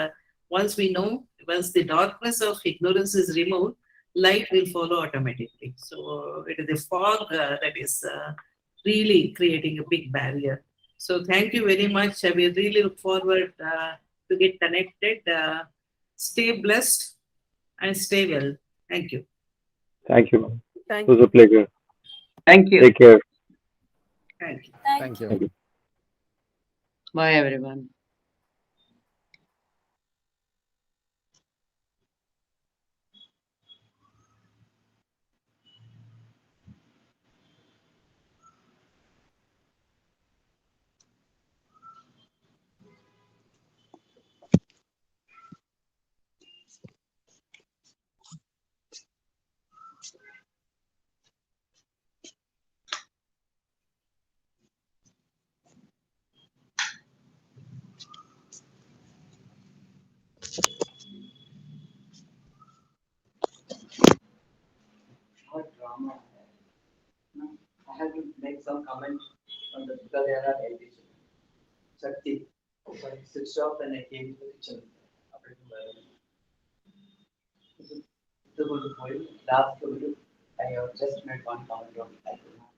Speaker 1: Once we know, once the darkness of ignorance is removed, light will follow automatically. So it is the fog that is really creating a big barrier. So thank you very much. I will really look forward to get connected. Stay blessed and stay well. Thank you.
Speaker 5: Thank you, ma'am. It
Speaker 3: Thank
Speaker 5: was a
Speaker 3: you.
Speaker 5: pleasure.
Speaker 10: Thank you.
Speaker 5: Take care.
Speaker 1: Thank you.
Speaker 2: Thank you.
Speaker 5: Thank you.
Speaker 10: Bye, everyone.
Speaker 8: What drama? No, I have to make some comment on the because there are edition. Shakti. So I switched off and I came to the kitchen. The good point. Last video, I have just made one comment on it. I could not.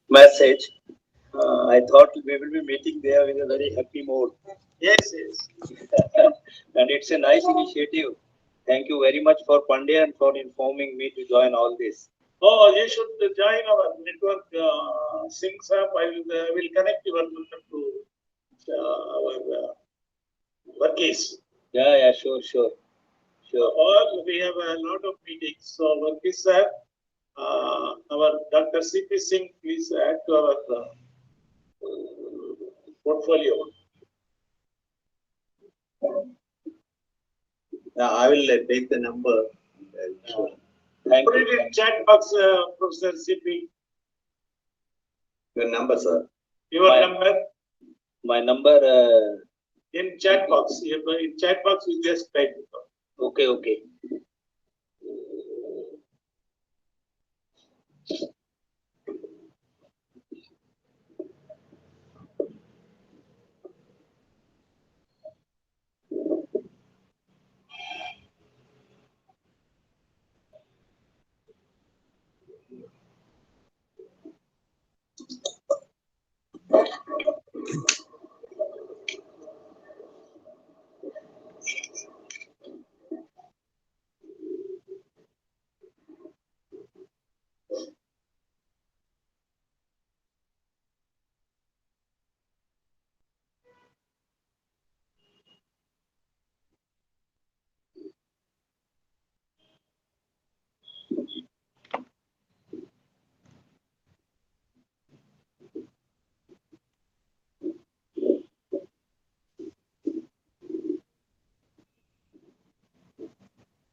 Speaker 12: message. I thought we will be meeting there with a very happy mood. Yes, yes. And it's a nice initiative. Thank you very much for Pandey and for informing me to join all this. Oh, you should join our network. Syncs up. I will connect your number to our workies. Yeah, sure, sure. All we have a lot of meetings. So workies have our Dr. C.P. Singh, please add to our portfolio. I will take the number. Sure. Put it in chat box, Professor CP. Your number, sir. Your number. My number. In chat box. In chat box, you just type it. Okay, okay.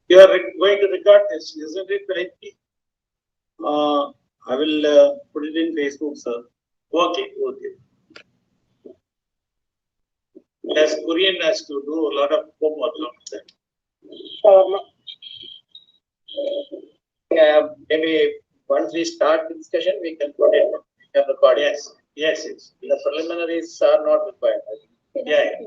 Speaker 12: You are going to record this, isn't it, right? I will put it in Facebook, sir. Okay, okay. Yes, Korean has to do a lot of homework on that. Maybe once we start the discussion, we can put it. We can record. Yes, yes, yes. The preliminaries are not required. Yeah, yeah.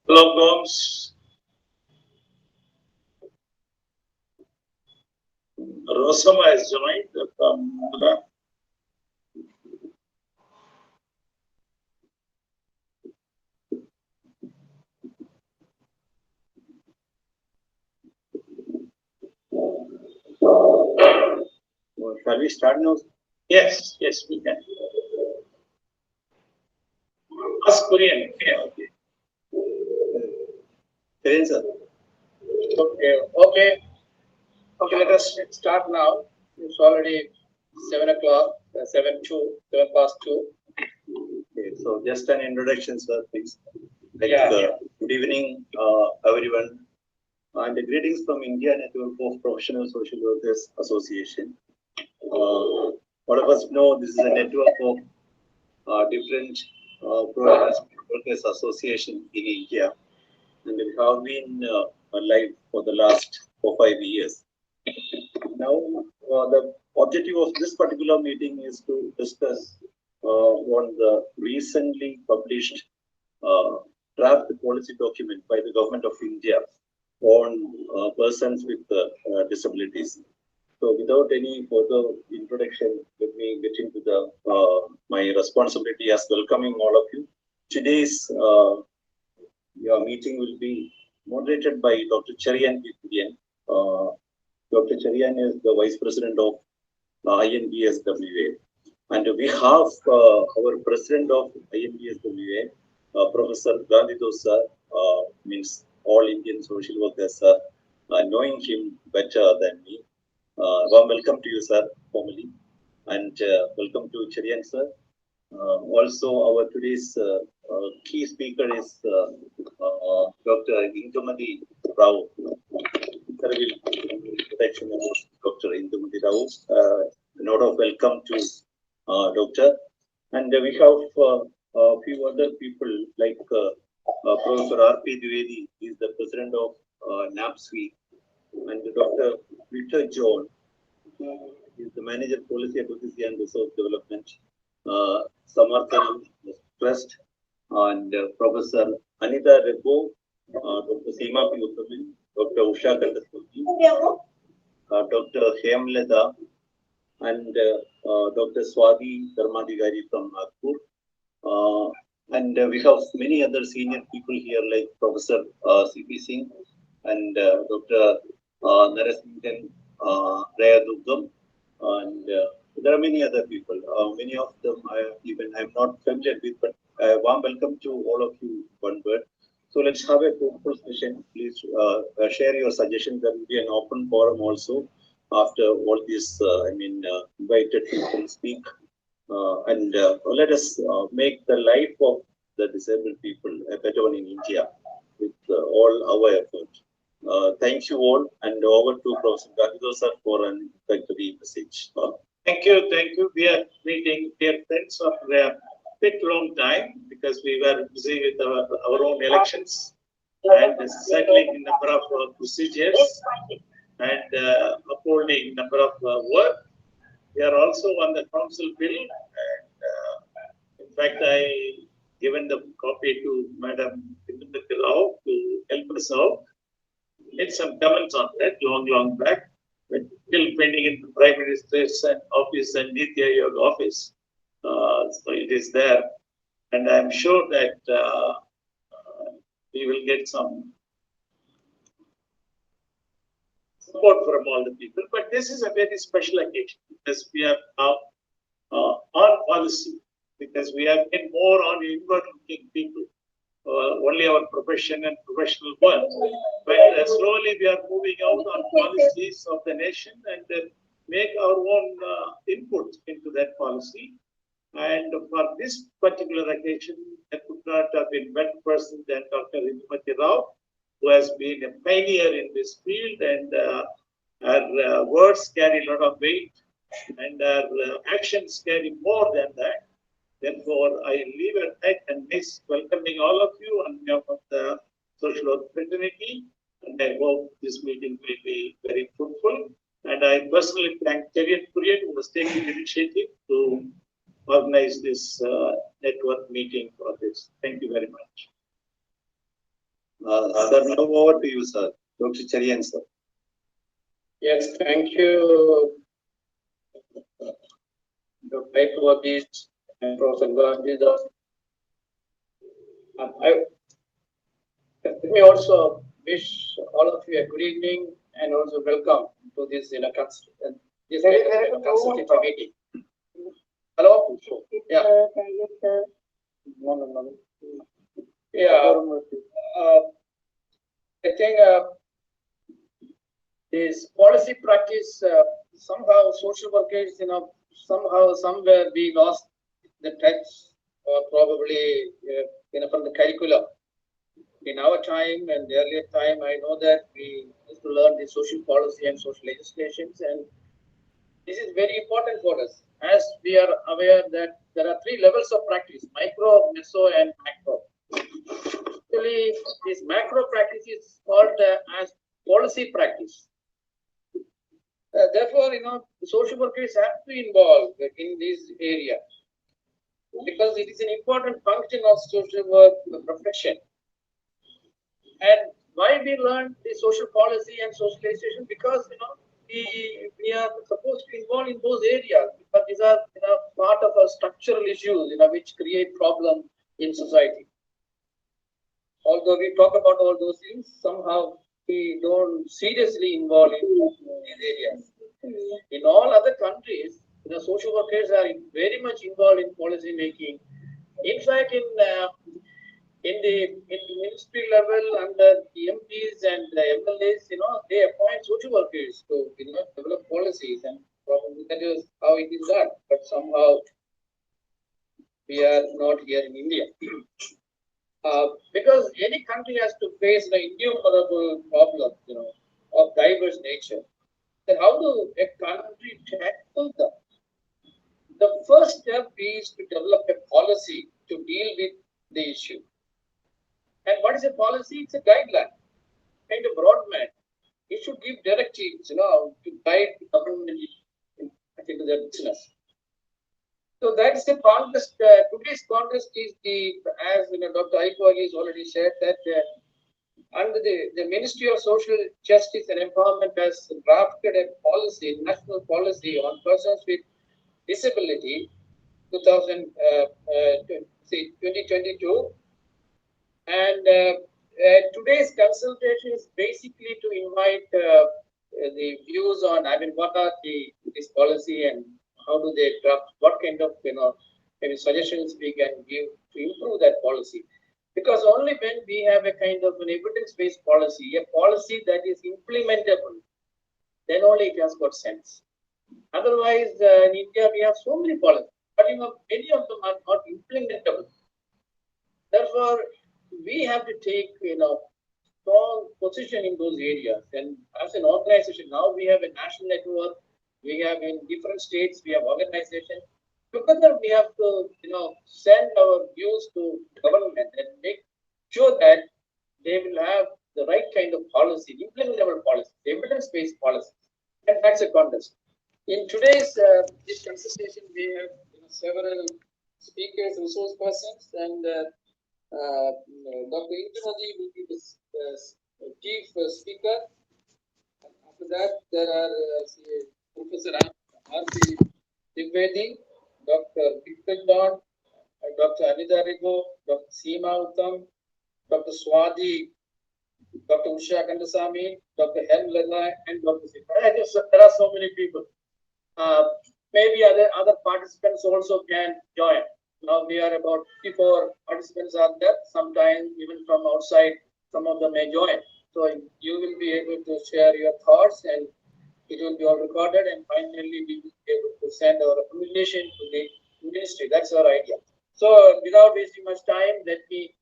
Speaker 12: Lockdowns. Rosama is joined from shall we start now? Yes, yes, we can. Ask Korean. Okay. Korean, sir. Okay, okay. Okay, let us start now. It's already 7 o'clock, 7 past 2. Okay, so just an introduction, sir, please. Good evening, everyone. And greetings from India Network of Professional Social Workers Association. All of us know this is a network of different professional workers association in India, and we have been alive for the last 4 or 5 years. Now, the objective of this particular meeting is to discuss on the recently published draft policy document by the Government of India on persons with disabilities. So, without any further introduction, let me get into the my responsibility as welcoming all of you. Today's your meeting will be moderated by Dr. Cherian P. Dr. Cherian is the Vice President of INBSWA. And we have our President of INBSWA, Professor Gandhi Dosa, means all Indian social workers, knowing him better than me. Warm welcome to you, sir, formally, and welcome to Cherian, sir. Also, our today's key speaker is Dr. Indumati Rao. Sir, will introduction of Dr. Indumati Rao. A note of welcome to Doctor, and we have a few other people like Professor R.P. Dwivedi, he is the president of NAPSWI, and Dr. Peter John, who is the manager policy advocacy and resource development, Samarthan Trust, and Professor Anita Rebo, Dr. Seema P. Uttaman, Dr. Usha Kandaswamy, Dr. Hemleda, and Dr. Swati Dharmadigari from Nagpur. And we have many other senior people here like Professor C.P. Singh and Dr. Narasimhan Rayadugam, and there are many other people. Many of them I'm not familiar with, but warm welcome to all of you. One word. So let's have a fruitful session. Please share your suggestions. There will be an open forum also after all these. Invited people speak. And let us make the life of the disabled people a better one in India with all our efforts. Thank you all, and over to Professor Gandhi sir for an introductory message.
Speaker 13: Thank you. We are meeting dear friends after a bit long time because we were busy with our own elections and settling a number of procedures and upholding number of work. We are also on the council bill, and in fact, I given the copy to Madam Indumati Rao to help us out. Made some comments on that long back, but still pending in the Prime Minister's office and Nitya your office. So it is there, and I'm sure that we will get some support from all the people. But this is a very special occasion because we are now on policy, because we have been more on inward looking people, only our profession and professional work. But slowly we are moving out on policies of the nation and make our own input into that policy. And for this particular occasion, I could not have been better person than Dr. Indumati Rao, who has been a pioneer in this field, and her words carry a lot of weight, and her actions carry more than that. Therefore, I leave it at and miss welcoming all of you on behalf of the social work fraternity, and I hope this meeting will be very fruitful. And I personally thank Cherian Kurian, who was taking the initiative to organize this network meeting for this. Thank you very much.
Speaker 12: Sir, now over to you, sir. Dr. Cherian, sir.
Speaker 13: Yes, thank you, Dr. Aitwabis and Professor Gandhi. Let me also wish all of you a good evening and also welcome to this consultative meeting. Hello? Yeah. Yeah. I think this policy practice, somehow social workers, somehow, somewhere we lost the touch, or probably, from the curriculum. In our time and the earlier time, I know that we used to learn the social policy and social legislations, and this is very important for us, as we are aware that there are three levels of practice: micro, meso, and macro. Actually, this macro practice is called as policy practice. Therefore, the social workers have to involve in this area because it is an important function of social work profession. And why we learn the social policy and socialization? Because we are supposed to involve in those areas, because these are part of our structural issues which create problems in society. Although we talk about all those things, somehow we don't seriously involve in these areas. In all other countries, social workers are very much involved in policy making. In fact, in
Speaker 12: in the ministry level under the MPs and the MLAs, they appoint social workers to develop policies, and probably that is how it is done. But somehow we are not here in India. Because any country has to face the innumerable problems, of diverse nature. Then how do a country tackle them? The first step is to develop a policy to deal with the issue. And what is a policy? It's a guideline, kind of roadmap. It should give directives, to guide the government into their business. So that's the contest. Today's contest is as Dr. Aiko has already said, that under the Ministry of Social Justice and Empowerment has drafted a policy, national policy on persons with disability, 2022, and today's consultation is basically to invite the views on, what are this policy and how do they draft, what kind of, maybe suggestions we can give to improve that policy. Because only when we have a kind of an evidence-based policy, a policy that is implementable, then only it has got sense. Otherwise, in India, we have so many policies, but many of them are not implementable. Therefore, we have to take, strong position in those areas. And as an organization, now we have a national network. We have in different states, we have organizations. Together, we have to, send our views to government and make sure that they will have the right kind of policy, implementable policy, evidence-based policy. And that's a contest. In today's this consultation, we have several speakers, resource persons, and Dr. Indranadi will be the chief speaker. After that, there are Professor R.P. Trivedi, Dr. Victor Don, Dr. Anita Rigo, Dr. Seema Uttam, Dr. Swati, Dr. Usha Kandasamy, Dr. Hen Lala, and Dr. Sita. There are so many people. Maybe other participants also can join. Now we are about 54 participants are there. Sometimes even from outside, some of them may join. So you will be able to share your thoughts, and it will be all recorded. And finally, we will be able to send our recommendation to the ministry. That's our idea. So without wasting much time, let me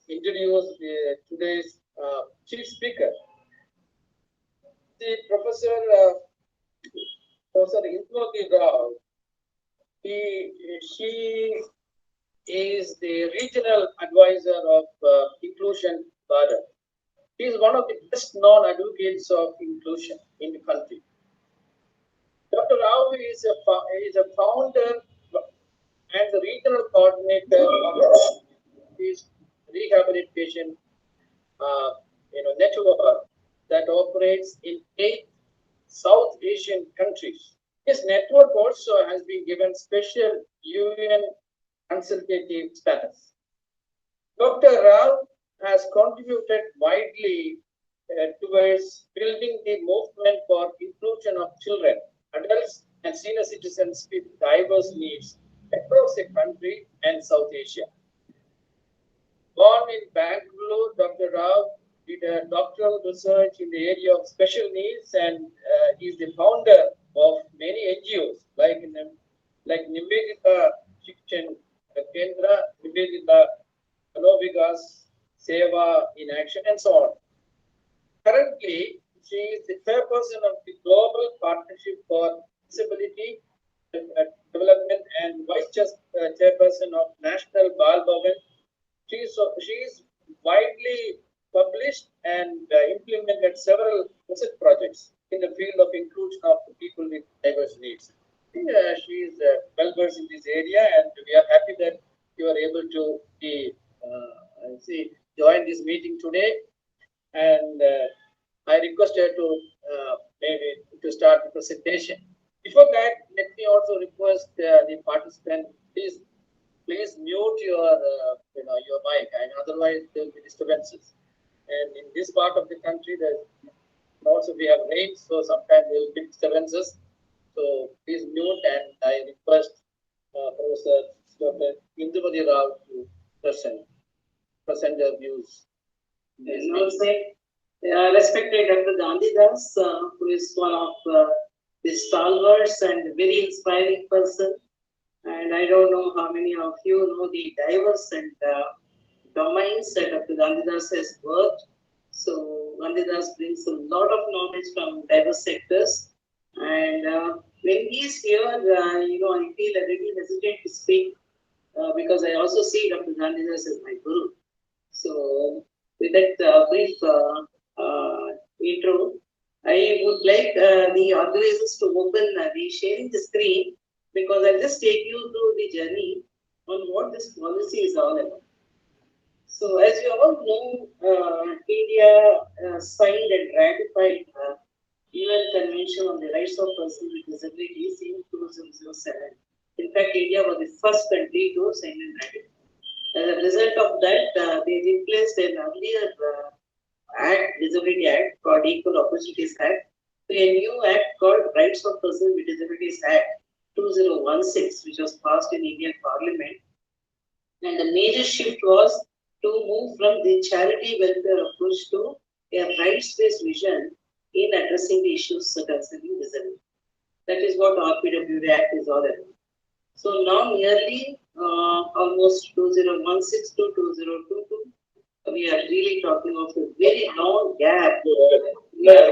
Speaker 12: introduce today's chief speaker, the Professor Inclusive. She is the regional advisor of Inclusion Bharat. He is one of the best known advocates of inclusion in the country. Dr. Rao is a founder and the regional coordinator of this rehabilitation network that operates in 8 South Asian countries. This network also has been given special UN consultative status. Dr. Rao has contributed widely towards building the movement for inclusion of children, adults, and senior citizens with diverse needs across the country and South Asia. Born in Bangalore, Dr. Rao did a doctoral research in the area of special needs, and is the founder of many NGOs like Nivedita Shikshan Kendra, Nivedita Anovigas, Seva in Action, and so on. Currently, she is the chairperson of the Global Partnership for Disability Development and vice chairperson of National Bal Bhavan. She is widely published and implemented several research projects in the field of inclusion of people with diverse needs. She is well versed in this area, and we are happy that you are able to join this meeting today. And I request her to maybe to start the presentation. Before that, let me also request the participant, please mute your mic, and otherwise there will be disturbances. And in this part of the country, also we have rain, so sometimes there will be disturbances. So please mute, and I request Professor Dr. Indumati Rao to present. present their views.
Speaker 1: And also, respected Dr. Gandhidas, who is one of the stalwarts and very inspiring person. And I don't know how many of you know the diverse and domains that Dr. Gandhidas has worked. So Gandhidas brings a lot of knowledge from diverse sectors. And when he is here, I feel a little hesitant to speak because I also see Dr. Gandhidas as my guru. So with that brief intro, I would like the organizers to open the sharing the screen because I'll just take you through the journey on what this policy is all about. So as you all know, India signed and ratified UN Convention on the Rights of Persons with Disabilities in 2007. In fact, India was the first country to sign and ratify. As a result of that, they replaced an earlier Act, Disability Act called Equal Opportunities Act, to a new act called Rights of Persons with Disabilities Act 2016, which was passed in Indian Parliament. And the major shift was to move from the charity welfare approach to a rights-based vision in addressing the issues concerning disability. That is what RPWD Act is all about. So now nearly almost 2016 to 2022, we are really talking of a very long gap. We are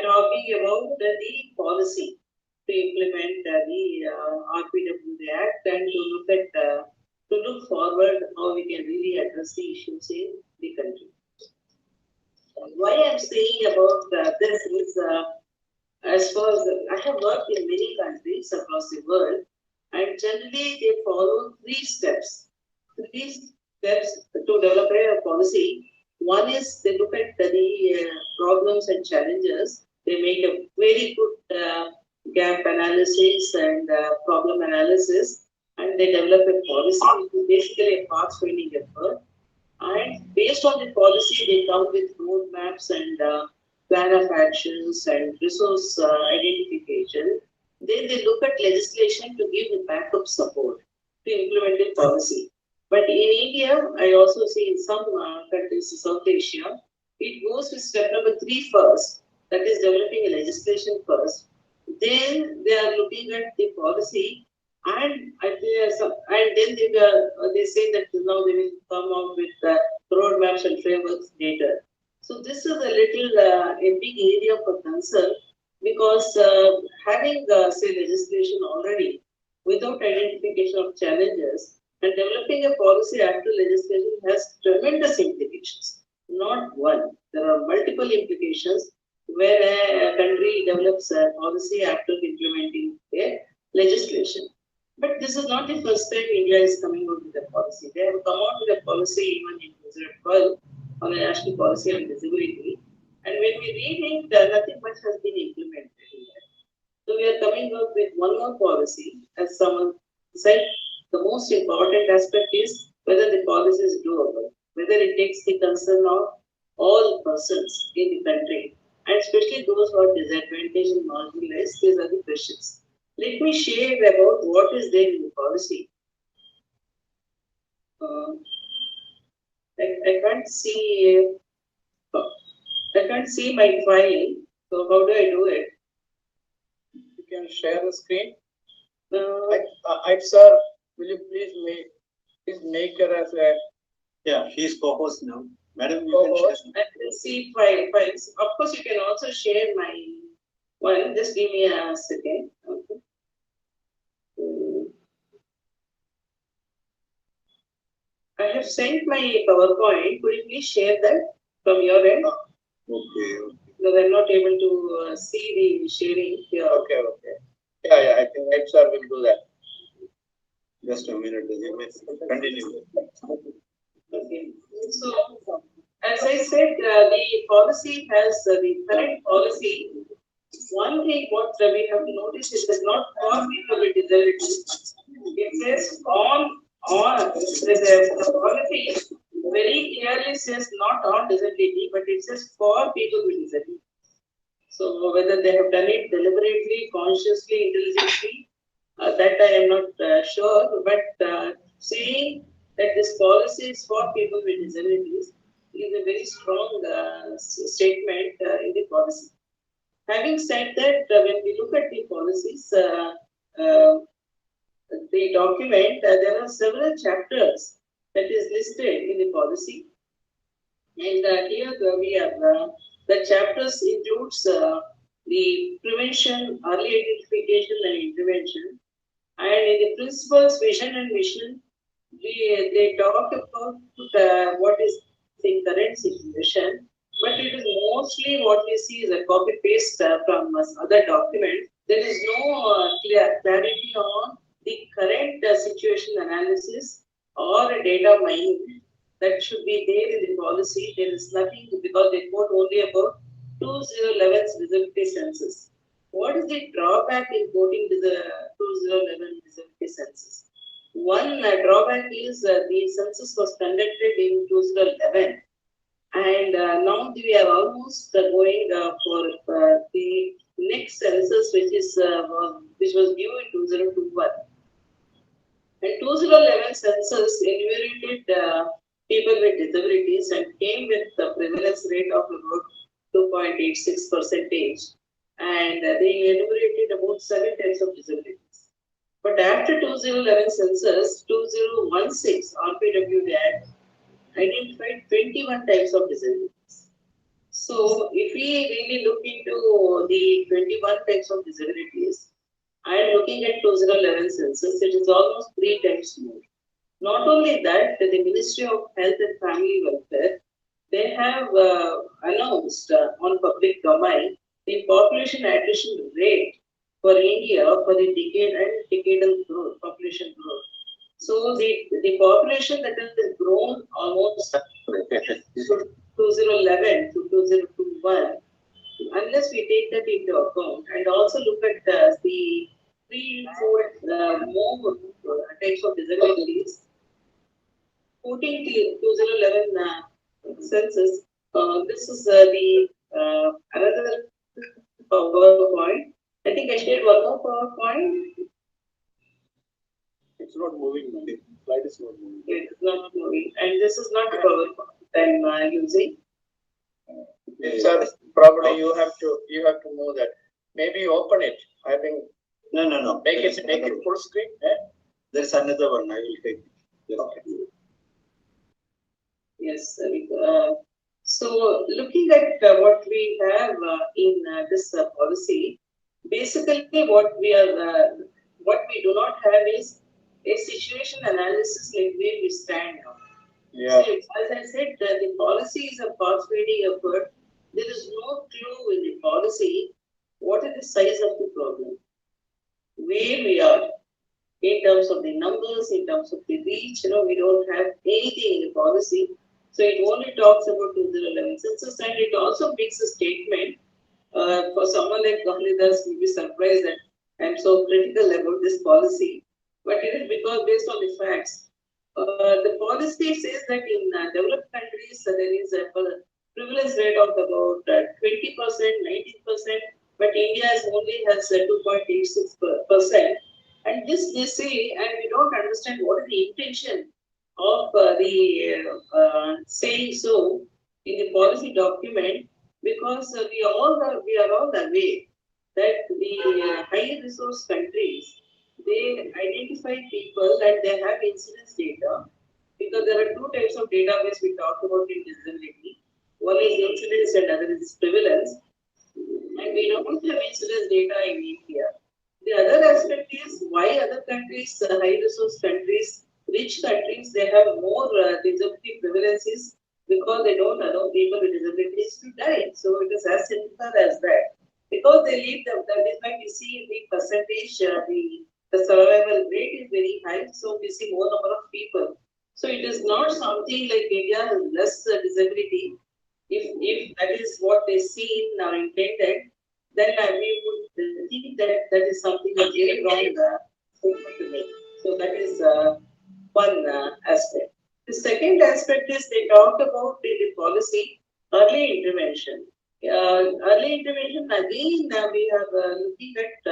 Speaker 1: talking about the policy to implement the RPWD Act and to look forward how we can really address the issues in the country. Why I'm saying about this is as far as I have worked in many countries across the world, and generally they follow three steps. Three steps to develop a policy. One is they look at the problems and challenges. They make a very good gap analysis and problem analysis, and they develop a policy, which is basically a path-finding effort. And based on the policy, they come with roadmaps and plan of actions and resource identification. Then they look at legislation to give the backup support to implement the policy. But in India, I also see in some countries in South Asia, it goes with step number 3 first, that is developing a legislation first. Then they are looking at the policy, and then they say that now they will come out with roadmaps and frameworks later. So this is a little a big area for concern because having say legislation already without identification of challenges and developing a policy after legislation has tremendous implications. Not one, there are multiple implications where a country develops a policy after implementing a legislation. But this is not the first time India is coming out with a policy. They have come out with a policy even in 2012 on a national policy on disability. And when we read it, nothing much has been implemented in that. So we are coming up with one more policy. As someone said, the most important aspect is whether the policy is doable, whether it takes the concern of all persons in the country, and especially those who are disadvantaged and marginalized. These are the questions. Let me share about what is there in the policy. I can't see. I can't see my file. So how do I do it?
Speaker 12: You can share the screen. Sir, will you please make her as a.
Speaker 6: Yeah, she's co-host now. Madam, you
Speaker 12: co-host.
Speaker 6: can share.
Speaker 1: I can see files. Of course, you can also share my one. Just give me a second. Okay. I have sent my PowerPoint. Could you please share that from your end?
Speaker 6: Okay.
Speaker 1: Because I'm not able to see the sharing here.
Speaker 12: Okay. Yeah, I think sir will do that.
Speaker 6: Just a minute. Continue.
Speaker 1: Okay. So, as I said, the policy has the current policy. One thing what we have noticed is that not for people with disabilities. It says the policy very clearly says not on disability, but it says for people with disability. So whether they have done it deliberately, consciously, intelligently, that I am not sure. But saying that this policy is for people with disabilities is a very strong statement in the policy. Having said that, when we look at the policies, the document, there are several chapters that is listed in the policy. And here we have the chapters includes the prevention, early identification and intervention. And in the principles, vision and mission, they talk about what is the current situation, but it is mostly what we see is a copy paste from other documents. There is no clarity on the current situation analysis or a data mining that should be there in the policy. There is nothing because they quote only about 2011's disability census. What is the drawback in quoting the 2011 disability census? One drawback is the census was conducted in 2011, and now we are almost going for the next census, which was due in 2021. And 2011 census enumerated people with disabilities and came with a prevalence rate of about 2.86%, and they enumerated about 7 types of disabilities. But after 2011 census, 2016 RPW Act identified 21 types of disabilities. So if we really look into the 21 types of disabilities, I am looking at 2011 census, it is almost 3 times more. Not only that, the Ministry of Health and Family Welfare, they have announced on public domain the population attrition rate for India for the decade and decadal growth, population growth. So the population that has grown almost 2011 to 2021, unless we take that into account and also look at the 3-4 more types of disabilities, quoting the 2011 census, this is the another PowerPoint. I think I shared one more PowerPoint.
Speaker 12: It's not moving. The slide is not moving.
Speaker 1: It is not moving, and this is not a PowerPoint I'm using.
Speaker 12: Sir, probably you have to know that. Maybe open it. I think. No. Make it full screen. There is another one. I will take it. Okay.
Speaker 1: Yes. So looking at what we have in this policy, basically what we do not have is a situation analysis like where we stand now.
Speaker 12: Yeah.
Speaker 1: So, as I said, the policy is a path-finding effort. There is no clue in the policy what is the size of the problem, where we are in terms of the numbers, in terms of the reach. We don't have anything in the policy. So it only talks about 2011 census, and it also makes a statement. For someone like Fernandez, will be surprised that I'm so critical about this policy, but it is because based on the facts. The policy says that in developed countries there is a prevalence rate of about 20%, 19%, but India only has 2.86%. And this they say, and we don't understand what is the intention of saying so in the policy document, because we are all aware that the high resource countries, they identify people and they have incidence data, because there are 2 types of database we talk about in disability. One is incidence and other is prevalence, and we don't have incidence data in India. The other aspect is why other countries, high resource countries, rich countries, they have more disability prevalences, because they don't allow people with disabilities to die. So it is as simple as that. Because they leave them, that is why we see the percentage, the survival rate is very high, so we see more number of people. So it is not something like India has less disability. If that is what they see or intended, then we would think that that is something very wrong. So that is one aspect. The second aspect is they talked about the policy early intervention. Early intervention again we are looking at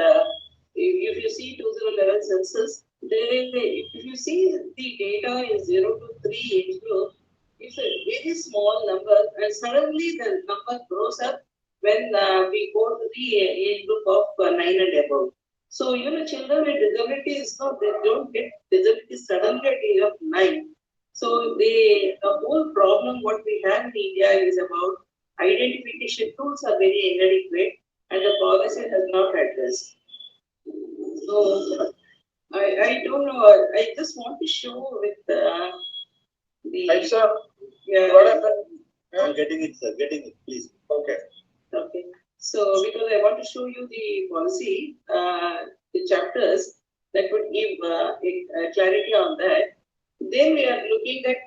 Speaker 1: if you see 2011 census, if you see the data in 0 to 3 age group, it's a very small number, and suddenly the number grows up when we go to the age group of 9 and above. So, children with disabilities, no, they don't get disabilities suddenly at the age of 9. So, the whole problem what we have in India is about identification tools are very inadequate, and the policy has not addressed. So, I don't know. I just want to show with the.
Speaker 12: Right, sir.
Speaker 1: Yeah.
Speaker 12: What happened? I'm getting it, sir. Getting it, please. Okay.
Speaker 1: Okay. So, because I want to show you the policy, the chapters that would give a clarity on that. Then we are looking at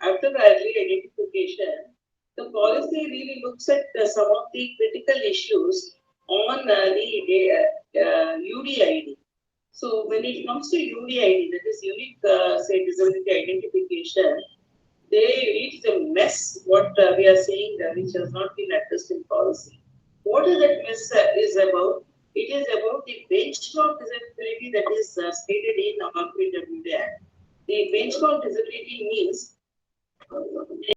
Speaker 1: after the early identification, the policy really looks at some of the critical issues on the UDID. So when it comes to UDID, that is unique, say, disability identification, it is a mess what we are saying, which has not been addressed in policy. What is that mess is about? It is about the benchmark disability that is stated in our PWD Act. The benchmark disability means